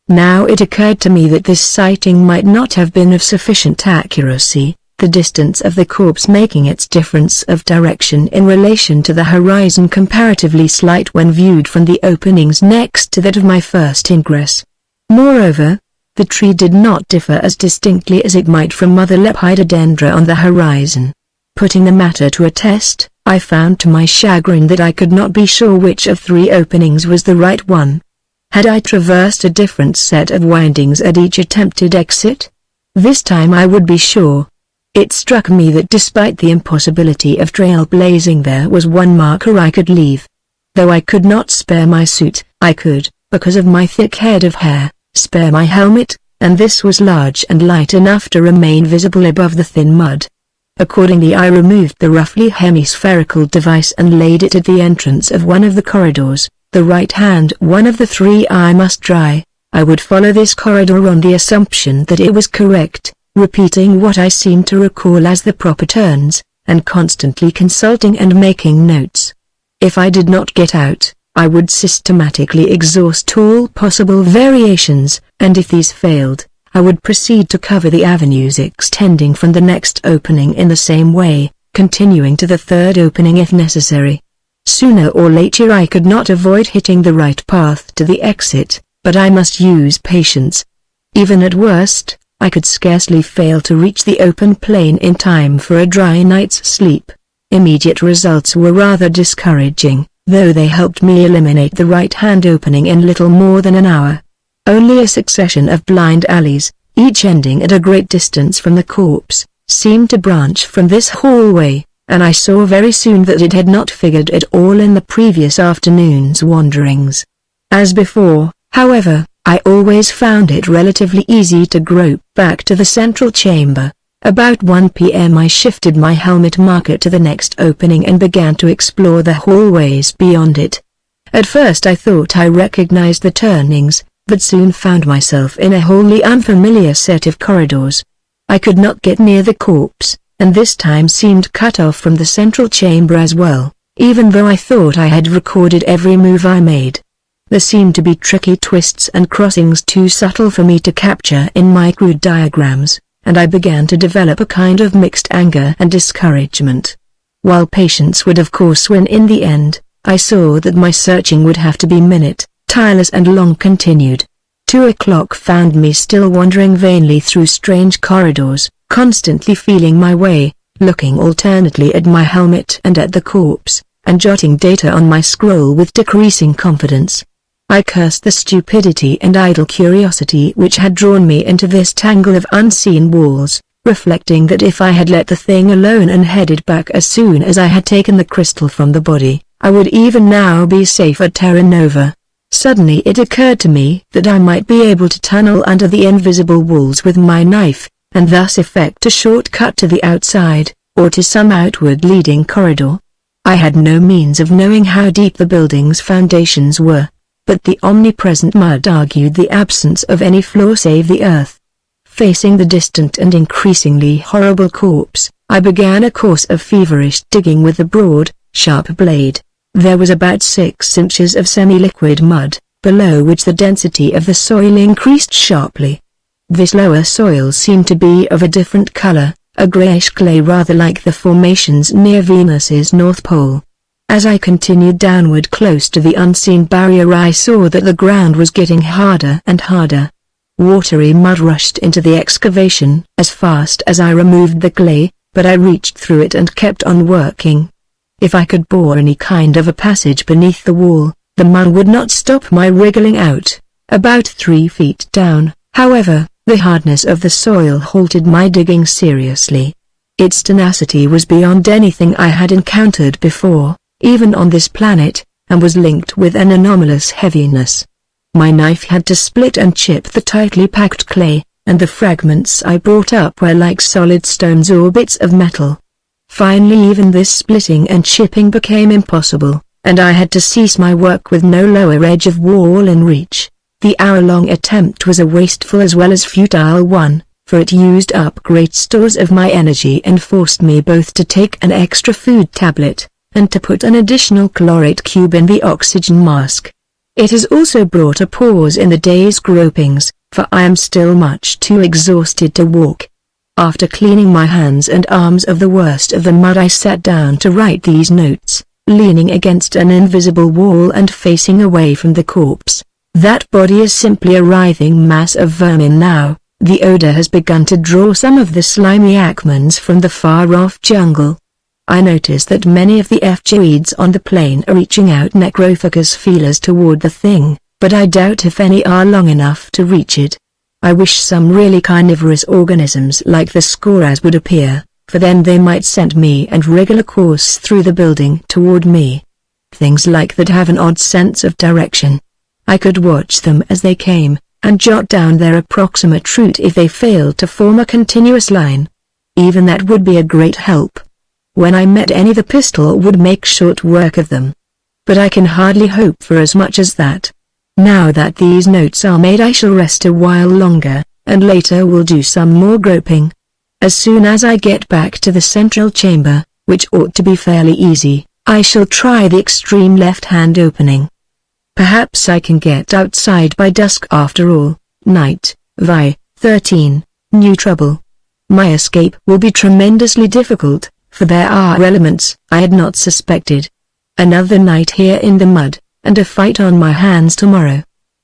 Now it occurred to me that this sighting might not have been of sufficient accuracy, the distance of the corpse making its difference of direction in relation to the horizon comparatively slight when viewed from the openings next to that of my first ingress. Moreover, the tree did not differ as distinctly as it might from Mother Lepidodendra on the horizon. Putting the matter to a test, I found to my chagrin that I could not be sure which of 3 openings was the right one. Had I traversed a different set of windings at each attempted exit? This time I would be sure. It struck me that despite the impossibility of trailblazing there was one marker I could leave. Though I could not spare my suit, I could, because of my thick head of hair, spare my helmet, and this was large and light enough to remain visible above the thin mud. Accordingly I removed the roughly hemispherical device and laid it at the entrance of one of the corridors, the right hand one of the 3 I must try. I would follow this corridor on the assumption that it was correct, repeating what I seemed to recall as the proper turns, and constantly consulting and making notes. If I did not get out, I would systematically exhaust all possible variations, and if these failed, I would proceed to cover the avenues extending from the next opening in the same way, continuing to the 3rd opening if necessary. Sooner or later I could not avoid hitting the right path to the exit, but I must use patience. Even at worst, I could scarcely fail to reach the open plain in time for a dry night's sleep. Immediate results were rather discouraging, though they helped me eliminate the right-hand opening in little more than an hour. Only a succession of blind alleys, each ending at a great distance from the corpse, seemed to branch from this hallway, and I saw very soon that it had not figured at all in the previous afternoon's wanderings. As before, however, I always found it relatively easy to grope back to the central chamber. About 1 p.m. I shifted my helmet marker to the next opening and began to explore the hallways beyond it. At first I thought I recognized the turnings, but soon found myself in a wholly unfamiliar set of corridors. I could not get near the corpse, and this time seemed cut off from the central chamber as well, even though I thought I had recorded every move I made. There seemed to be tricky twists and crossings too subtle for me to capture in my crude diagrams, and I began to develop a kind of mixed anger and discouragement. While patience would of course win in the end, I saw that my searching would have to be tireless and long continued. 2 o'clock found me still wandering vainly through strange corridors, constantly feeling my way, looking alternately at my helmet and at the corpse, and jotting data on my scroll with decreasing confidence. I cursed the stupidity and idle curiosity which had drawn me into this tangle of unseen walls, reflecting that if I had let the thing alone and headed back as soon as I had taken the crystal from the body, I would even now be safe at Terra Nova. Suddenly it occurred to me that I might be able to tunnel under the invisible walls with my knife, and thus effect a shortcut to the outside, or to some outward leading corridor. I had no means of knowing how deep the building's foundations were, but the omnipresent mud argued the absence of any floor save the earth. Facing the distant and increasingly horrible corpse, I began a course of feverish digging with the broad, sharp blade. There was about 6 inches of semi-liquid mud, below which the density of the soil increased sharply. This lower soil seemed to be of a different color, a grayish clay rather like the formations near Venus's North Pole. As I continued downward close to the unseen barrier, I saw that the ground was getting harder and harder. Watery mud rushed into the excavation as fast as I removed the clay, but I reached through it and kept on working. If I could bore any kind of a passage beneath the wall, the mud would not stop my wriggling out. About 3 feet down, however, the hardness of the soil halted my digging seriously. Its tenacity was beyond anything I had encountered before, even on this planet, and was linked with an anomalous heaviness. My knife had to split and chip the tightly packed clay, and the fragments I brought up were like solid stones or bits of metal. Finally even this splitting and chipping became impossible, and I had to cease my work with no lower edge of wall in reach. The hour-long attempt was a wasteful as well as futile one, for it used up great stores of my energy and forced me both to take an extra food tablet, and to put an additional chlorate cube in the oxygen mask. It has also brought a pause in the day's gropings, for I am still much too exhausted to walk. After cleaning my hands and arms of the worst of the mud, I sat down to write these notes, leaning against an invisible wall and facing away from the corpse. That body is simply a writhing mass of vermin now. The odor has begun to draw some of the slimy acmans from the far-off jungle. I notice that many of the FGoids on the plane are reaching out necrophagous feelers toward the thing, but I doubt if any are long enough to reach it. I wish some really carnivorous organisms like the Scoras would appear, for then they might scent me and wriggle a course through the building toward me. Things like that have an odd sense of direction. I could watch them as they came, and jot down their approximate route if they failed to form a continuous line. Even that would be a great help. When I met any, the pistol would make short work of them. But I can hardly hope for as much as that. Now that these notes are made, I shall rest a while longer, and later will do some more groping. As soon as I get back to the central chamber, which ought to be fairly easy, I shall try the extreme left-hand opening. Perhaps I can get outside by dusk after all. Night, Vi, 13, New Trouble. My escape will be tremendously difficult, for there are elements I had not suspected. Another night here in the mud, and a fight on my hands tomorrow.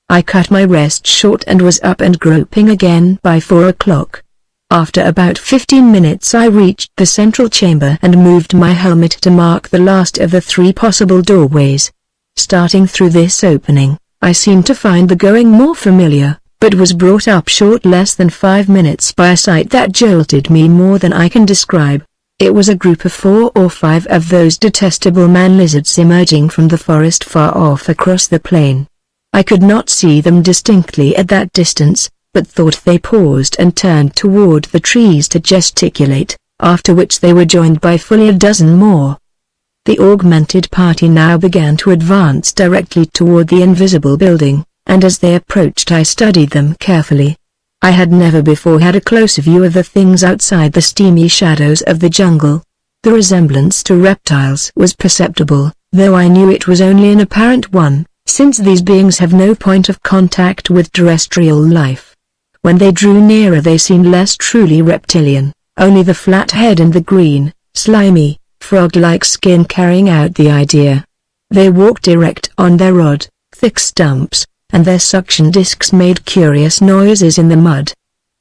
I cut my rest short and was up and groping again by 4 o'clock. After about 15 minutes I reached the central chamber and moved my helmet to mark the last of the 3 possible doorways. Starting through this opening, I seemed to find the going more familiar, but was brought up short less than 5 minutes by a sight that jolted me more than I can describe. It was a group of 4 or 5 of those detestable man-lizards emerging from the forest far off across the plain. I could not see them distinctly at that distance, but thought they paused and turned toward the trees to gesticulate, after which they were joined by fully a dozen more. The augmented party now began to advance directly toward the invisible building, and as they approached I studied them carefully. I had never before had a closer view of the things outside the steamy shadows of the jungle. The resemblance to reptiles was perceptible, though I knew it was only an apparent one, since these beings have no point of contact with terrestrial life. When they drew nearer they seemed less truly reptilian, only the flat head and the green, slimy, frog-like skin carrying out the idea. They walked erect on their odd, thick stumps, and their suction discs made curious noises in the mud.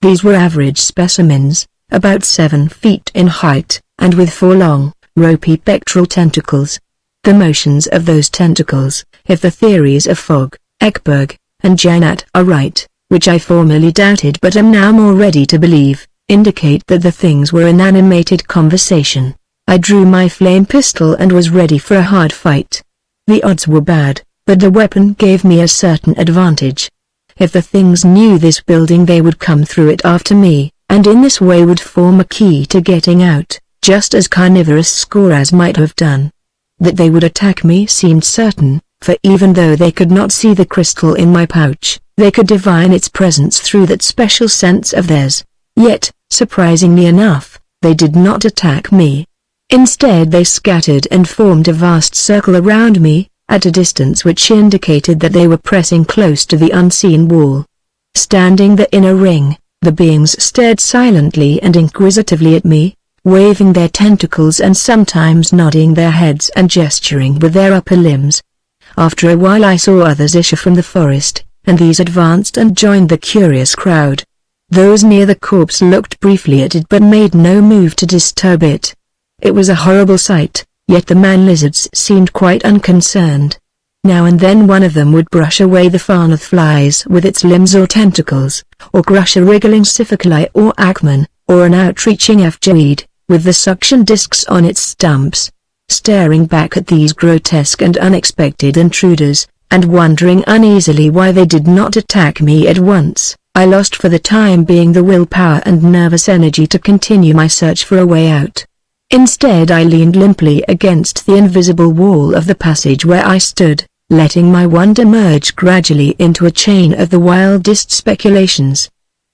These were average specimens, about 7 feet in height, and with 4 long, ropey pectoral tentacles. The motions of those tentacles, if the theories of Fogg, Ekberg, and Janat are right, which I formerly doubted but am now more ready to believe, indicate that the things were in animated conversation. I drew my flame pistol and was ready for a hard fight. The odds were bad, but the weapon gave me a certain advantage. If the things knew this building they would come through it after me, and in this way would form a key to getting out, just as carnivorous scoras might have done. That they would attack me seemed certain, for even though they could not see the crystal in my pouch, they could divine its presence through that special sense of theirs. Yet, surprisingly enough, they did not attack me. Instead they scattered and formed a vast circle around me, at a distance which indicated that they were pressing close to the unseen wall. Standing there in a ring, the beings stared silently and inquisitively at me, waving their tentacles and sometimes nodding their heads and gesturing with their upper limbs. After a while I saw others issue from the forest, and these advanced and joined the curious crowd. Those near the corpse looked briefly at it but made no move to disturb it. It was a horrible sight, yet the man-lizards seemed quite unconcerned. Now and then one of them would brush away the Farnath flies with its limbs or tentacles, or crush a wriggling Siphaculi or Acman, or an outreaching Fjoid, with the suction discs on its stumps. Staring back at these grotesque and unexpected intruders, and wondering uneasily why they did not attack me at once, I lost for the time being the willpower and nervous energy to continue my search for a way out. Instead I leaned limply against the invisible wall of the passage where I stood, letting my wonder merge gradually into a chain of the wildest speculations.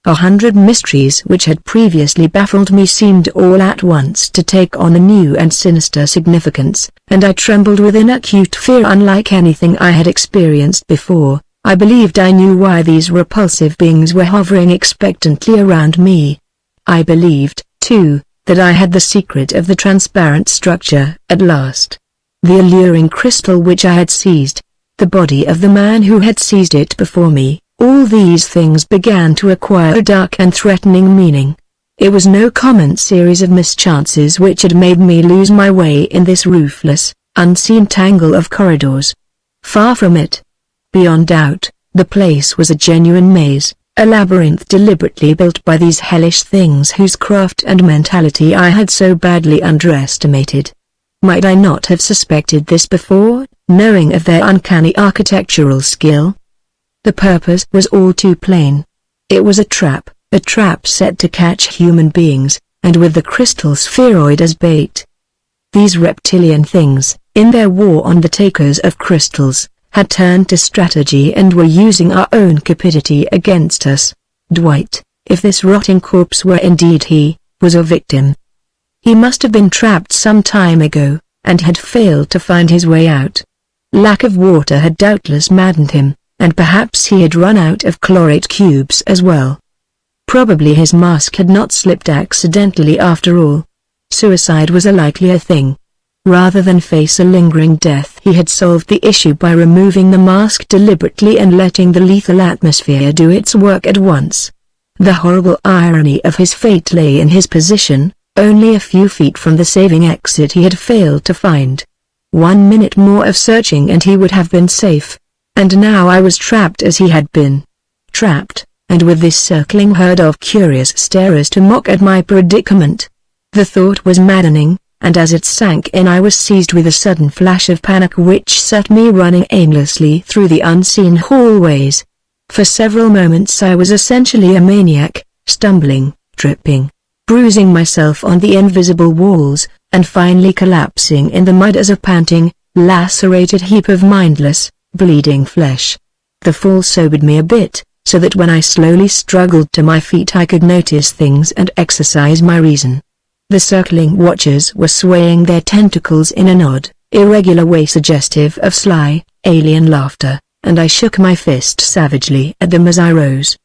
100 mysteries which had previously baffled me seemed all at once to take on a new and sinister significance, and I trembled with an acute fear unlike anything I had experienced before. I believed I knew why these repulsive beings were hovering expectantly around me. I believed, too, that I had the secret of the transparent structure at last. The alluring crystal which I had seized, the body of the man who had seized it before me, all these things began to acquire a dark and threatening meaning. It was no common series of mischances which had made me lose my way in this roofless, unseen tangle of corridors. Far from it. Beyond doubt, the place was a genuine maze, a labyrinth deliberately built by these hellish things whose craft and mentality I had so badly underestimated. Might I not have suspected this before, knowing of their uncanny architectural skill? The purpose was all too plain. It was a trap set to catch human beings, and with the crystal spheroid as bait. These reptilian things, in their war on the takers of crystals, had turned to strategy and were using our own cupidity against us. Dwight, if this rotting corpse were indeed he, was a victim. He must have been trapped some time ago, and had failed to find his way out. Lack of water had doubtless maddened him, and perhaps he had run out of chlorate cubes as well. Probably his mask had not slipped accidentally after all. Suicide was a likelier thing. Rather than face a lingering death, he had solved the issue by removing the mask deliberately and letting the lethal atmosphere do its work at once. The horrible irony of his fate lay in his position, only a few feet from the saving exit he had failed to find. 1 minute more of searching and he would have been safe. And now I was trapped as he had been. Trapped, and with this circling herd of curious starers to mock at my predicament. The thought was maddening, and as it sank in I was seized with a sudden flash of panic which set me running aimlessly through the unseen hallways. For several moments I was essentially a maniac, stumbling, tripping, bruising myself on the invisible walls, and finally collapsing in the mud as a panting, lacerated heap of mindless, bleeding flesh. The fall sobered me a bit, so that when I slowly struggled to my feet I could notice things and exercise my reason. The circling watchers were swaying their tentacles in an odd, irregular way suggestive of sly, alien laughter, and I shook my fist savagely at them as I rose.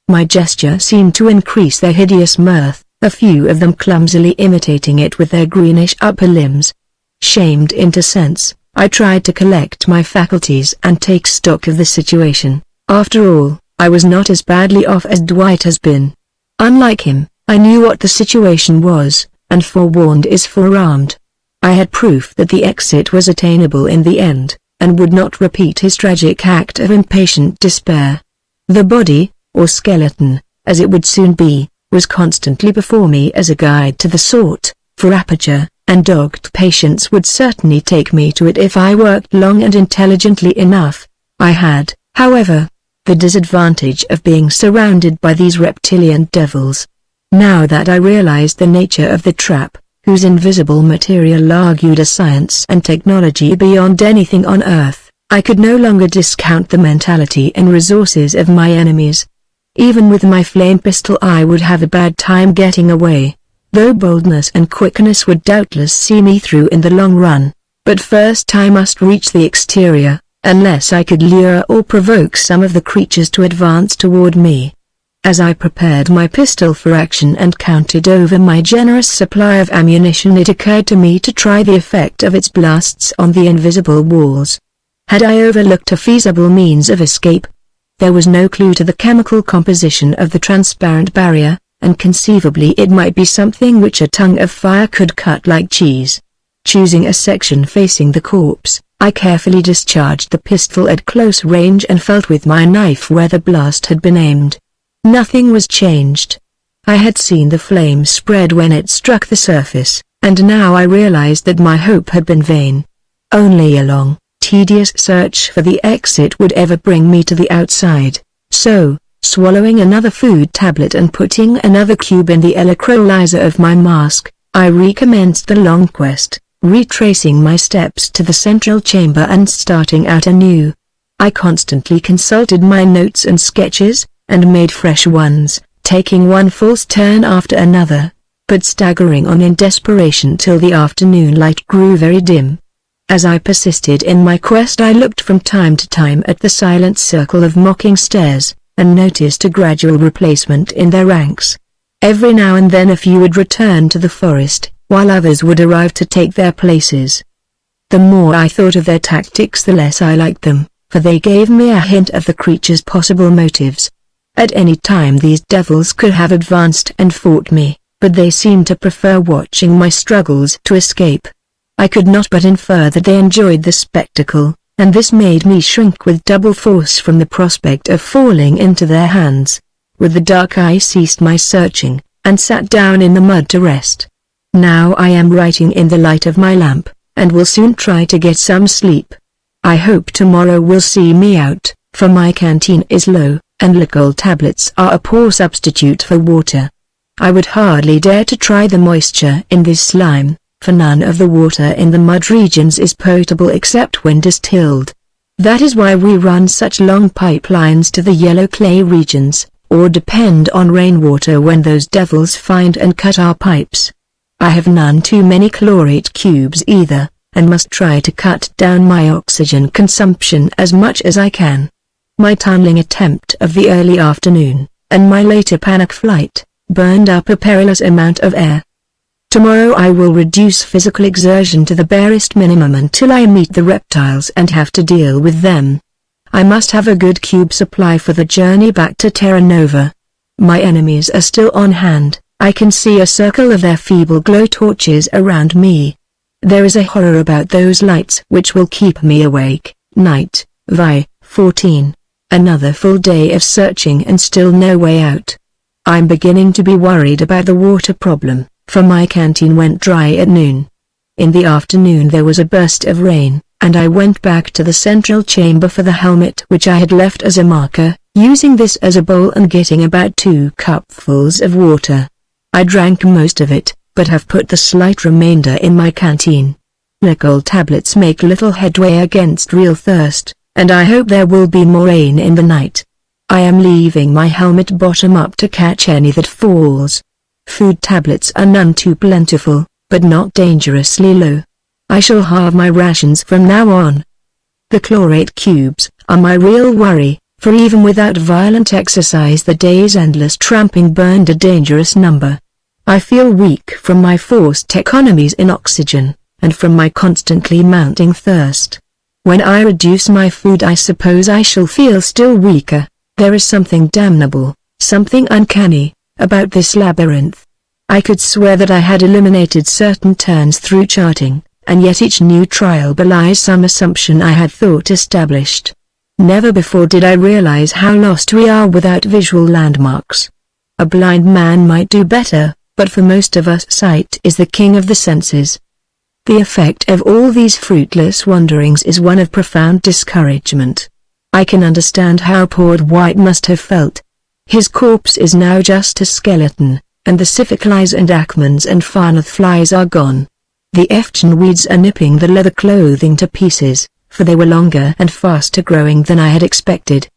My gesture seemed to increase their hideous mirth, a few of them clumsily imitating it with their greenish upper limbs. Shamed into sense, I tried to collect my faculties and take stock of the situation. After all, I was not as badly off as Dwight has been. Unlike him, I knew what the situation was, and forewarned is forearmed. I had proof that the exit was attainable in the end, and would not repeat his tragic act of impatient despair. The body, or skeleton, as it would soon be, was constantly before me as a guide to the sort, for aperture, and dogged patience would certainly take me to it if I worked long and intelligently enough. I had, however, the disadvantage of being surrounded by these reptilian devils. Now that I realized the nature of the trap, whose invisible material argued a science and technology beyond anything on Earth, I could no longer discount the mentality and resources of my enemies. Even with my flame pistol I would have a bad time getting away, though boldness and quickness would doubtless see me through in the long run. But first I must reach the exterior, unless I could lure or provoke some of the creatures to advance toward me. As I prepared my pistol for action and counted over my generous supply of ammunition, it occurred to me to try the effect of its blasts on the invisible walls. Had I overlooked a feasible means of escape? There was no clue to the chemical composition of the transparent barrier, and conceivably it might be something which a tongue of fire could cut like cheese. Choosing a section facing the corpse, I carefully discharged the pistol at close range and felt with my knife where the blast had been aimed. Nothing was changed. I had seen the flame spread when it struck the surface, and now I realized that my hope had been vain. Only a long, tedious search for the exit would ever bring me to the outside. So, swallowing another food tablet and putting another cube in the electrolyzer of my mask, I recommenced the long quest, retracing my steps to the central chamber and starting out anew. I constantly consulted my notes and sketches, and made fresh ones, taking one false turn after another, but staggering on in desperation till the afternoon light grew very dim. As I persisted in my quest I looked from time to time at the silent circle of mocking stares, and noticed a gradual replacement in their ranks. Every now and then a few would return to the forest, while others would arrive to take their places. The more I thought of their tactics the less I liked them, for they gave me a hint of the creature's possible motives. At any time these devils could have advanced and fought me, but they seemed to prefer watching my struggles to escape. I could not but infer that they enjoyed the spectacle, and this made me shrink with double force from the prospect of falling into their hands. With the dark I ceased my searching, and sat down in the mud to rest. Now I am writing in the light of my lamp, and will soon try to get some sleep. I hope tomorrow will see me out, for my canteen is low, and liquor tablets are a poor substitute for water. I would hardly dare to try the moisture in this slime, for none of the water in the mud regions is potable except when distilled. That is why we run such long pipelines to the yellow clay regions, or depend on rainwater when those devils find and cut our pipes. I have none too many chlorate cubes either, and must try to cut down my oxygen consumption as much as I can. My tunneling attempt of the early afternoon, and my later panic flight, burned up a perilous amount of air. Tomorrow I will reduce physical exertion to the barest minimum until I meet the reptiles and have to deal with them. I must have a good cube supply for the journey back to Terra Nova. My enemies are still on hand, I can see a circle of their feeble glow torches around me. There is a horror about those lights which will keep me awake. Night, Vi, 14. Another full day of searching and still no way out. I'm beginning to be worried about the water problem, for my canteen went dry at noon. In the afternoon there was a burst of rain, and I went back to the central chamber for the helmet which I had left as a marker, using this as a bowl and getting about 2 cupfuls of water. I drank most of it, but have put the slight remainder in my canteen. Liquor tablets make little headway against real thirst, and I hope there will be more rain in the night. I am leaving my helmet bottom up to catch any that falls. Food tablets are none too plentiful, but not dangerously low. I shall halve my rations from now on. The chlorate cubes are my real worry, for even without violent exercise the day's endless tramping burned a dangerous number. I feel weak from my forced economies in oxygen, and from my constantly mounting thirst. When I reduce my food I suppose I shall feel still weaker. There is something damnable, something uncanny, about this labyrinth. I could swear that I had eliminated certain turns through charting, and yet each new trial belies some assumption I had thought established. Never before did I realize how lost we are without visual landmarks. A blind man might do better, but for most of us sight is the king of the senses. The effect of all these fruitless wanderings is one of profound discouragement. I can understand how poor Dwight must have felt. His corpse is now just a skeleton, and the Siphilicles and Acmans and Farnath flies are gone. The Efchan weeds are nipping the leather clothing to pieces, for they were longer and faster growing than I had expected.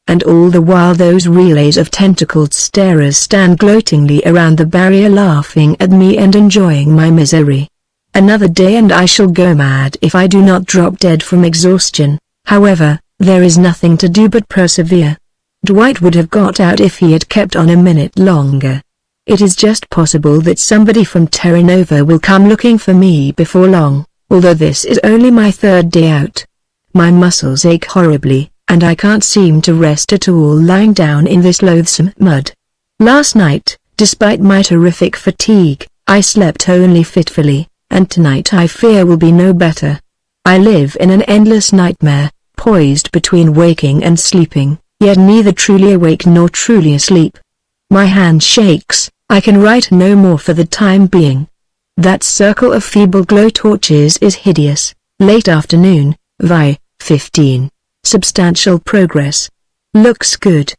And all the while those relays of tentacled starers stand gloatingly around the barrier laughing at me and enjoying my misery. Another day and I shall go mad if I do not drop dead from exhaustion. However, there is nothing to do but persevere. Dwight would have got out if he had kept on a minute longer. It is just possible that somebody from Terra Nova will come looking for me before long, although this is only my third day out. My muscles ache horribly, and I can't seem to rest at all lying down in this loathsome mud. Last night, despite my terrific fatigue, I slept only fitfully, and tonight I fear will be no better. I live in an endless nightmare, poised between waking and sleeping, yet neither truly awake nor truly asleep. My hand shakes, I can write no more for the time being. That circle of feeble glow torches is hideous. Late afternoon, Vi, 15. Substantial progress. Looks good.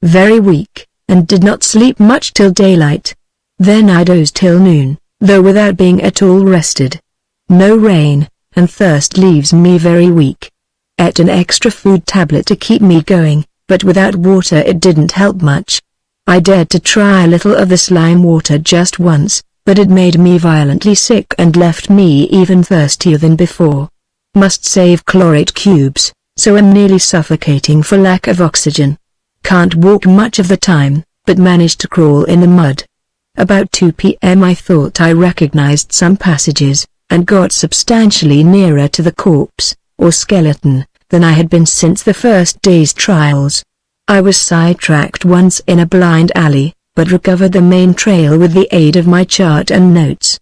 Very weak, and did not sleep much till daylight. Then I dozed till noon, though without being at all rested. No rain, and thirst leaves me very weak. Ate an extra food tablet to keep me going, but without water it didn't help much. I dared to try a little of the slime water just once, but it made me violently sick and left me even thirstier than before. Must save chlorate cubes, so am nearly suffocating for lack of oxygen. Can't walk much of the time, but managed to crawl in the mud. About 2 p.m. I thought I recognized some passages, and got substantially nearer to the corpse, or skeleton, than I had been since the first day's trials. I was sidetracked once in a blind alley, but recovered the main trail with the aid of my chart and notes.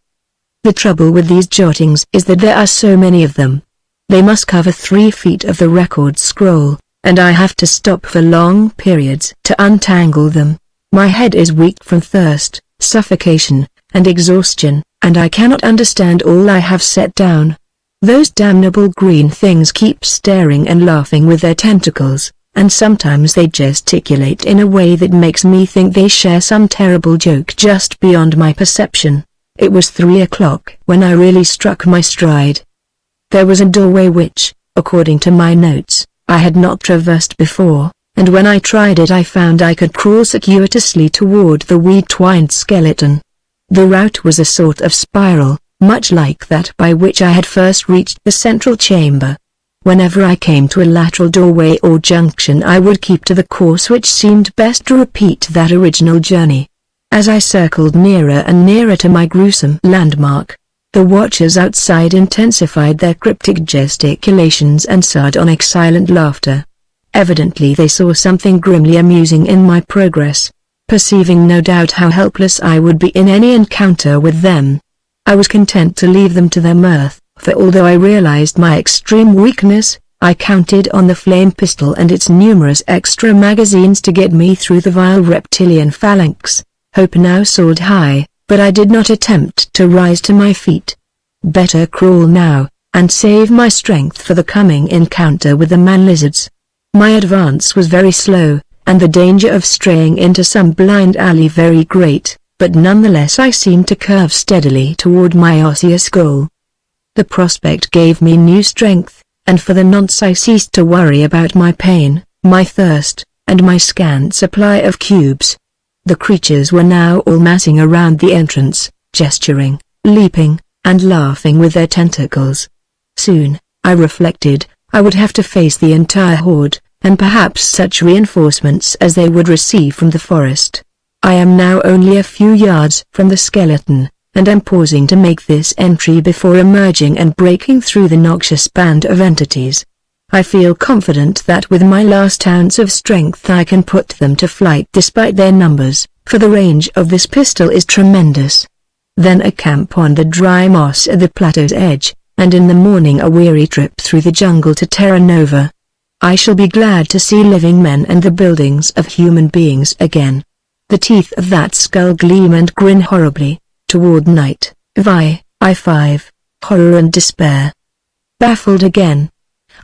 The trouble with these jottings is that there are so many of them. They must cover 3 feet of the record scroll, and I have to stop for long periods to untangle them. My head is weak from thirst, suffocation, and exhaustion, and I cannot understand all I have set down. Those damnable green things keep staring and laughing with their tentacles, and sometimes they gesticulate in a way that makes me think they share some terrible joke just beyond my perception. It was 3 o'clock when I really struck my stride. There was a doorway which, according to my notes, I had not traversed before, and when I tried it I found I could crawl circuitously toward the weed-twined skeleton. The route was a sort of spiral, much like that by which I had first reached the central chamber. Whenever I came to a lateral doorway or junction I would keep to the course which seemed best to repeat that original journey. As I circled nearer and nearer to my gruesome landmark, the watchers outside intensified their cryptic gesticulations and sardonic silent laughter. Evidently they saw something grimly amusing in my progress, perceiving no doubt how helpless I would be in any encounter with them. I was content to leave them to their mirth, for although I realized my extreme weakness, I counted on the flame pistol and its numerous extra magazines to get me through the vile reptilian phalanx. Hope now soared high, but I did not attempt to rise to my feet. Better crawl now, and save my strength for the coming encounter with the man-lizards. My advance was very slow, and the danger of straying into some blind alley very great, but nonetheless I seemed to curve steadily toward my osseous goal. The prospect gave me new strength, and for the nonce I ceased to worry about my pain, my thirst, and my scant supply of cubes. The creatures were now all massing around the entrance, gesturing, leaping, and laughing with their tentacles. Soon, I reflected, I would have to face the entire horde, and perhaps such reinforcements as they would receive from the forest. I am now only a few yards from the skeleton, and am pausing to make this entry before emerging and breaking through the noxious band of entities. I feel confident that with my last ounce of strength I can put them to flight despite their numbers, for the range of this pistol is tremendous. Then a camp on the dry moss at the plateau's edge, and in the morning a weary trip through the jungle to Terra Nova. I shall be glad to see living men and the buildings of human beings again. The teeth of that skull gleam and grin horribly, toward night, I5, horror and despair. Baffled again.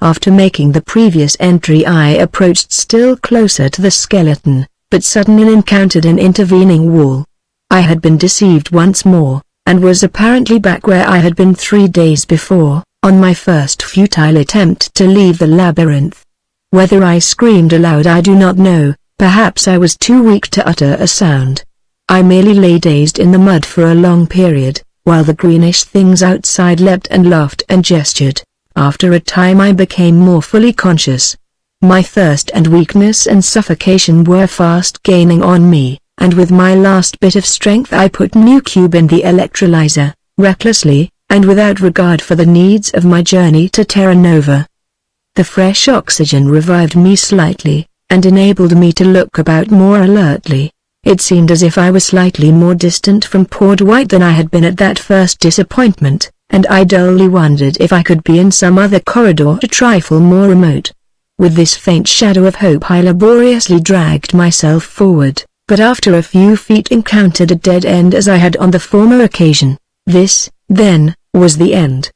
After making the previous entry I approached still closer to the skeleton, but suddenly encountered an intervening wall. I had been deceived once more, and was apparently back where I had been 3 days before, on my first futile attempt to leave the labyrinth. Whether I screamed aloud I do not know, perhaps I was too weak to utter a sound. I merely lay dazed in the mud for a long period, while the greenish things outside leapt and laughed and gestured. After a time I became more fully conscious. My thirst and weakness and suffocation were fast gaining on me, and with my last bit of strength I put new cube in the electrolyzer, recklessly, and without regard for the needs of my journey to Terra Nova. The fresh oxygen revived me slightly, and enabled me to look about more alertly. It seemed as if I was slightly more distant from poor Dwight than I had been at that first disappointment, and I dully wondered if I could be in some other corridor a trifle more remote. With this faint shadow of hope I laboriously dragged myself forward, but after a few feet encountered a dead end as I had on the former occasion. This, then, was the end.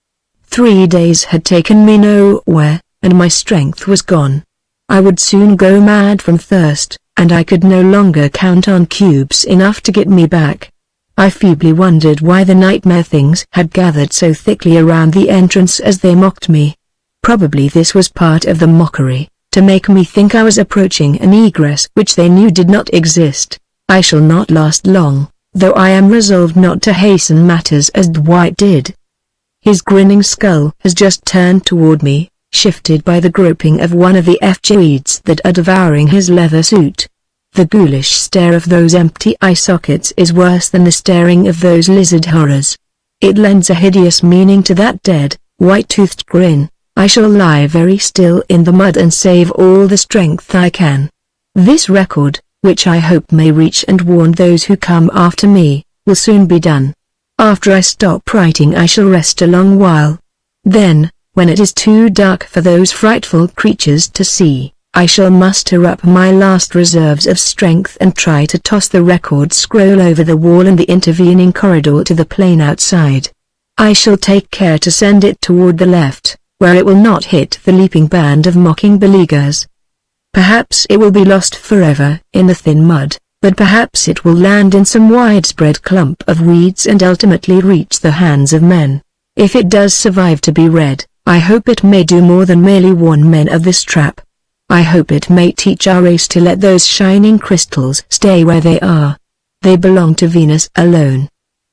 3 days had taken me nowhere, and my strength was gone. I would soon go mad from thirst, and I could no longer count on cubes enough to get me back. I feebly wondered why the nightmare things had gathered so thickly around the entrance as they mocked me. Probably this was part of the mockery, to make me think I was approaching an egress which they knew did not exist. I shall not last long, though I am resolved not to hasten matters as Dwight did. His grinning skull has just turned toward me, shifted by the groping of one of the FGoids that are devouring his leather suit. The ghoulish stare of those empty eye sockets is worse than the staring of those lizard horrors. It lends a hideous meaning to that dead, white-toothed grin. I shall lie very still in the mud and save all the strength I can. This record, which I hope may reach and warn those who come after me, will soon be done. After I stop writing I shall rest a long while. Then, when it is too dark for those frightful creatures to see, I shall muster up my last reserves of strength and try to toss the record scroll over the wall in the intervening corridor to the plain outside. I shall take care to send it toward the left, where it will not hit the leaping band of mocking beleaguers. Perhaps it will be lost forever in the thin mud, but perhaps it will land in some widespread clump of weeds and ultimately reach the hands of men. If it does survive to be read, I hope it may do more than merely warn men of this trap. I hope it may teach our race to let those shining crystals stay where they are. They belong to Venus alone.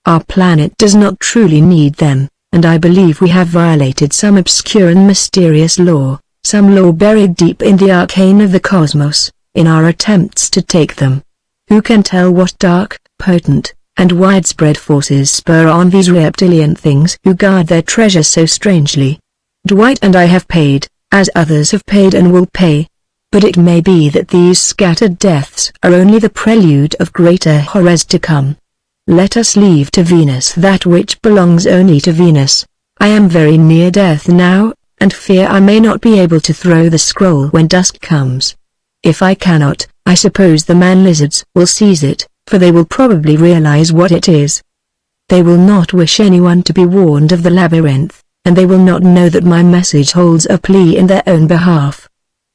Our planet does not truly need them, and I believe we have violated some obscure and mysterious law, some law buried deep in the arcane of the cosmos, in our attempts to take them. Who can tell what dark, potent, and widespread forces spur on these reptilian things who guard their treasure so strangely? Dwight and I have paid, as others have paid and will pay. But it may be that these scattered deaths are only the prelude of greater horrors to come. Let us leave to Venus that which belongs only to Venus. I am very near death now, and fear I may not be able to throw the scroll when dusk comes. If I cannot, I suppose the man-lizards will seize it, for they will probably realize what it is. They will not wish anyone to be warned of the labyrinth, and they will not know that my message holds a plea in their own behalf.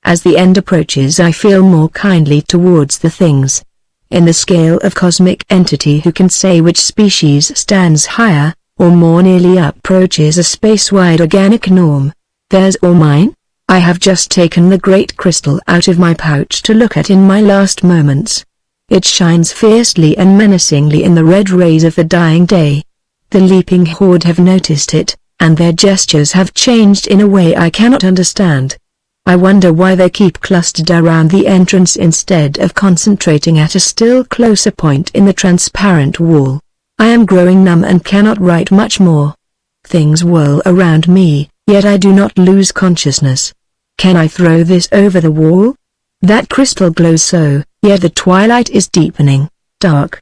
As the end approaches I feel more kindly towards the things. In the scale of cosmic entity who can say which species stands higher, or more nearly approaches a space-wide organic norm? Theirs or mine? I have just taken the great crystal out of my pouch to look at in my last moments. It shines fiercely and menacingly in the red rays of the dying day. The leaping horde have noticed it, and their gestures have changed in a way I cannot understand. I wonder why they keep clustered around the entrance instead of concentrating at a still closer point in the transparent wall. I am growing numb and cannot write much more. Things whirl around me, yet I do not lose consciousness. Can I throw this over the wall? That crystal glows so, yet the twilight is deepening, dark,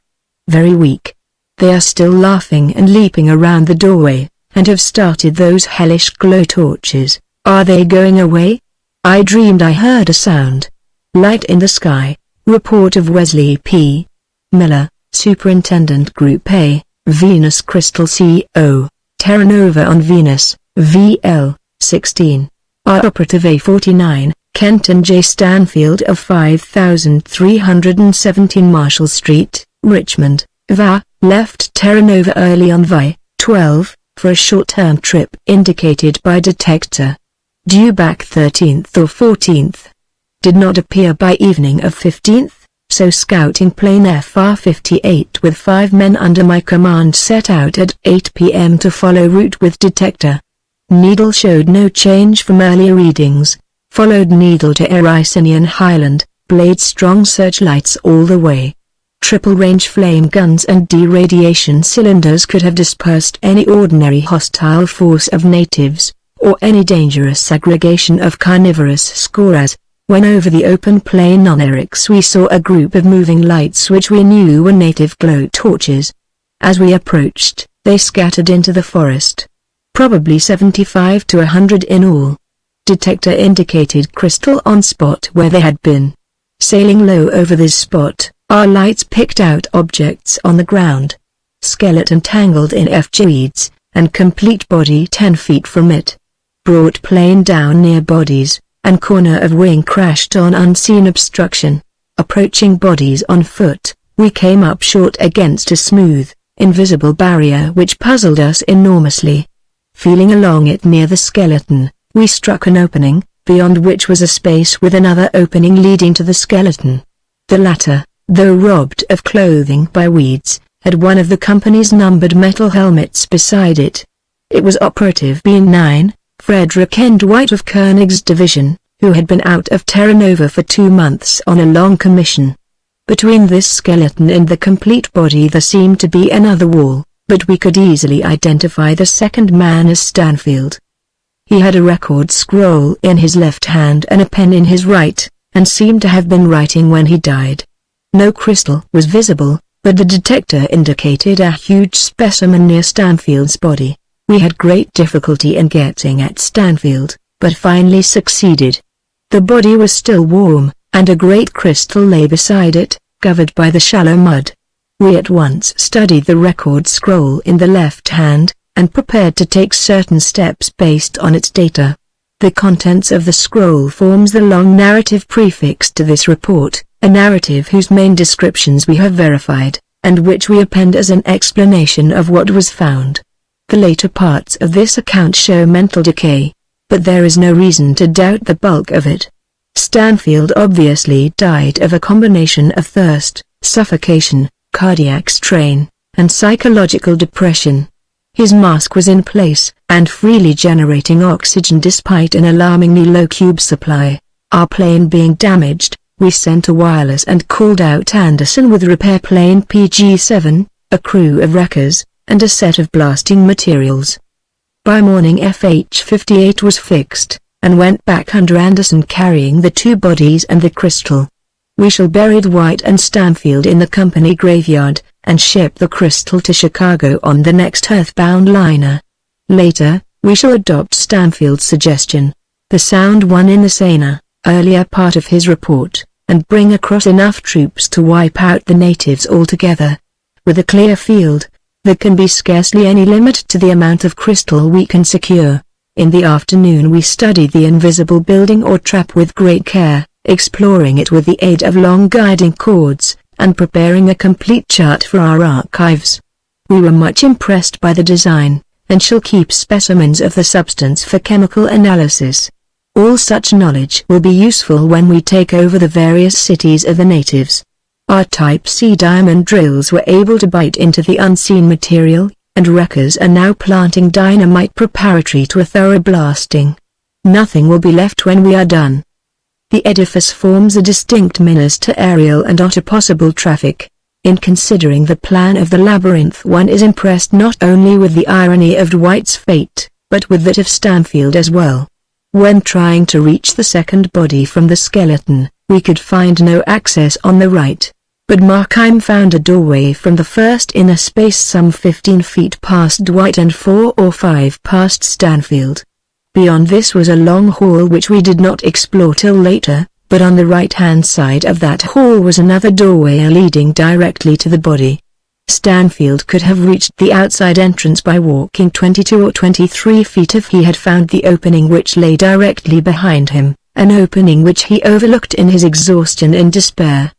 very weak. They are still laughing and leaping around the doorway, and have started those hellish glow torches. Are they going away? I dreamed I heard a sound. Light in the sky. Report of Wesley P. Miller, Superintendent Group A, Venus Crystal CO, Terra Nova on Venus, VL, 16. Operative A49, Kenton J. Stanfield of 5317 Marshall Street, Richmond, VA, left Terra Nova early on VI, 12, for a short-term trip indicated by detector. Due back 13th or 14th. Did not appear by evening of 15th, so scouting plane FR-58 with 5 men under my command set out at 8 p.m. to follow route with detector. Needle showed no change from earlier readings. Followed needle to Eryx Highland, blade strong searchlights all the way. Triple range flame guns and deradiation cylinders could have dispersed any ordinary hostile force of natives, or any dangerous aggregation of carnivorous scoras. When over the open plain on Eryx we saw a group of moving lights which we knew were native glow torches. As we approached, they scattered into the forest. Probably 75 to 100 in all. Detector indicated crystal on spot where they had been. Sailing low over this spot, our lights picked out objects on the ground. Skeleton tangled in weeds, and complete body 10 feet from it. Brought plane down near bodies, and corner of wing crashed on unseen obstruction. Approaching bodies on foot, we came up short against a smooth, invisible barrier which puzzled us enormously. Feeling along it near the skeleton, we struck an opening, beyond which was a space with another opening leading to the skeleton. The latter, though robbed of clothing by weeds, had one of the company's numbered metal helmets beside it. It was Operative B9, Frederick N. Dwight of Koenig's division, who had been out of Terra Nova for 2 months on a long commission. Between this skeleton and the complete body there seemed to be another wall, but we could easily identify the second man as Stanfield. He had a record scroll in his left hand and a pen in his right, and seemed to have been writing when he died. No crystal was visible, but the detector indicated a huge specimen near Stanfield's body. We had great difficulty in getting at Stanfield, but finally succeeded. The body was still warm, and a great crystal lay beside it, covered by the shallow mud. We at once studied the record scroll in the left hand, and prepared to take certain steps based on its data. The contents of the scroll forms the long narrative prefixed to this report, a narrative whose main descriptions we have verified, and which we append as an explanation of what was found. The later parts of this account show mental decay, but there is no reason to doubt the bulk of it. Stanfield obviously died of a combination of thirst, suffocation, cardiac strain, and psychological depression. His mask was in place, and freely generating oxygen despite an alarmingly low cube supply. Our plane being damaged, we sent a wireless and called out Anderson with repair plane PG-7, a crew of wreckers, and a set of blasting materials. By morning FH-58 was fixed, and went back under Anderson carrying the 2 bodies and the crystal. We shall bury Dwight and Stanfield in the company graveyard, and ship the crystal to Chicago on the next earthbound liner. Later, we shall adopt Stanfield's suggestion, the sound one in the saner, earlier part of his report, and bring across enough troops to wipe out the natives altogether. With a clear field, there can be scarcely any limit to the amount of crystal we can secure. In the afternoon we studied the invisible building or trap with great care, exploring it with the aid of long guiding cords, and preparing a complete chart for our archives. We were much impressed by the design, and shall keep specimens of the substance for chemical analysis. All such knowledge will be useful when we take over the various cities of the natives. Our Type C diamond drills were able to bite into the unseen material, and wreckers are now planting dynamite preparatory to a thorough blasting. Nothing will be left when we are done. The edifice forms a distinct menace to aerial and to possible traffic. In considering the plan of the labyrinth, one is impressed not only with the irony of Dwight's fate, but with that of Stanfield as well. When trying to reach the second body from the skeleton, we could find no access on the right. But Markheim found a doorway from the first inner space some 15 feet past Dwight and 4 or 5 past Stanfield. Beyond this was a long hall which we did not explore till later, but on the right-hand side of that hall was another doorway leading directly to the body. Stanfield could have reached the outside entrance by walking 22 or 23 feet if he had found the opening which lay directly behind him, an opening which he overlooked in his exhaustion and despair.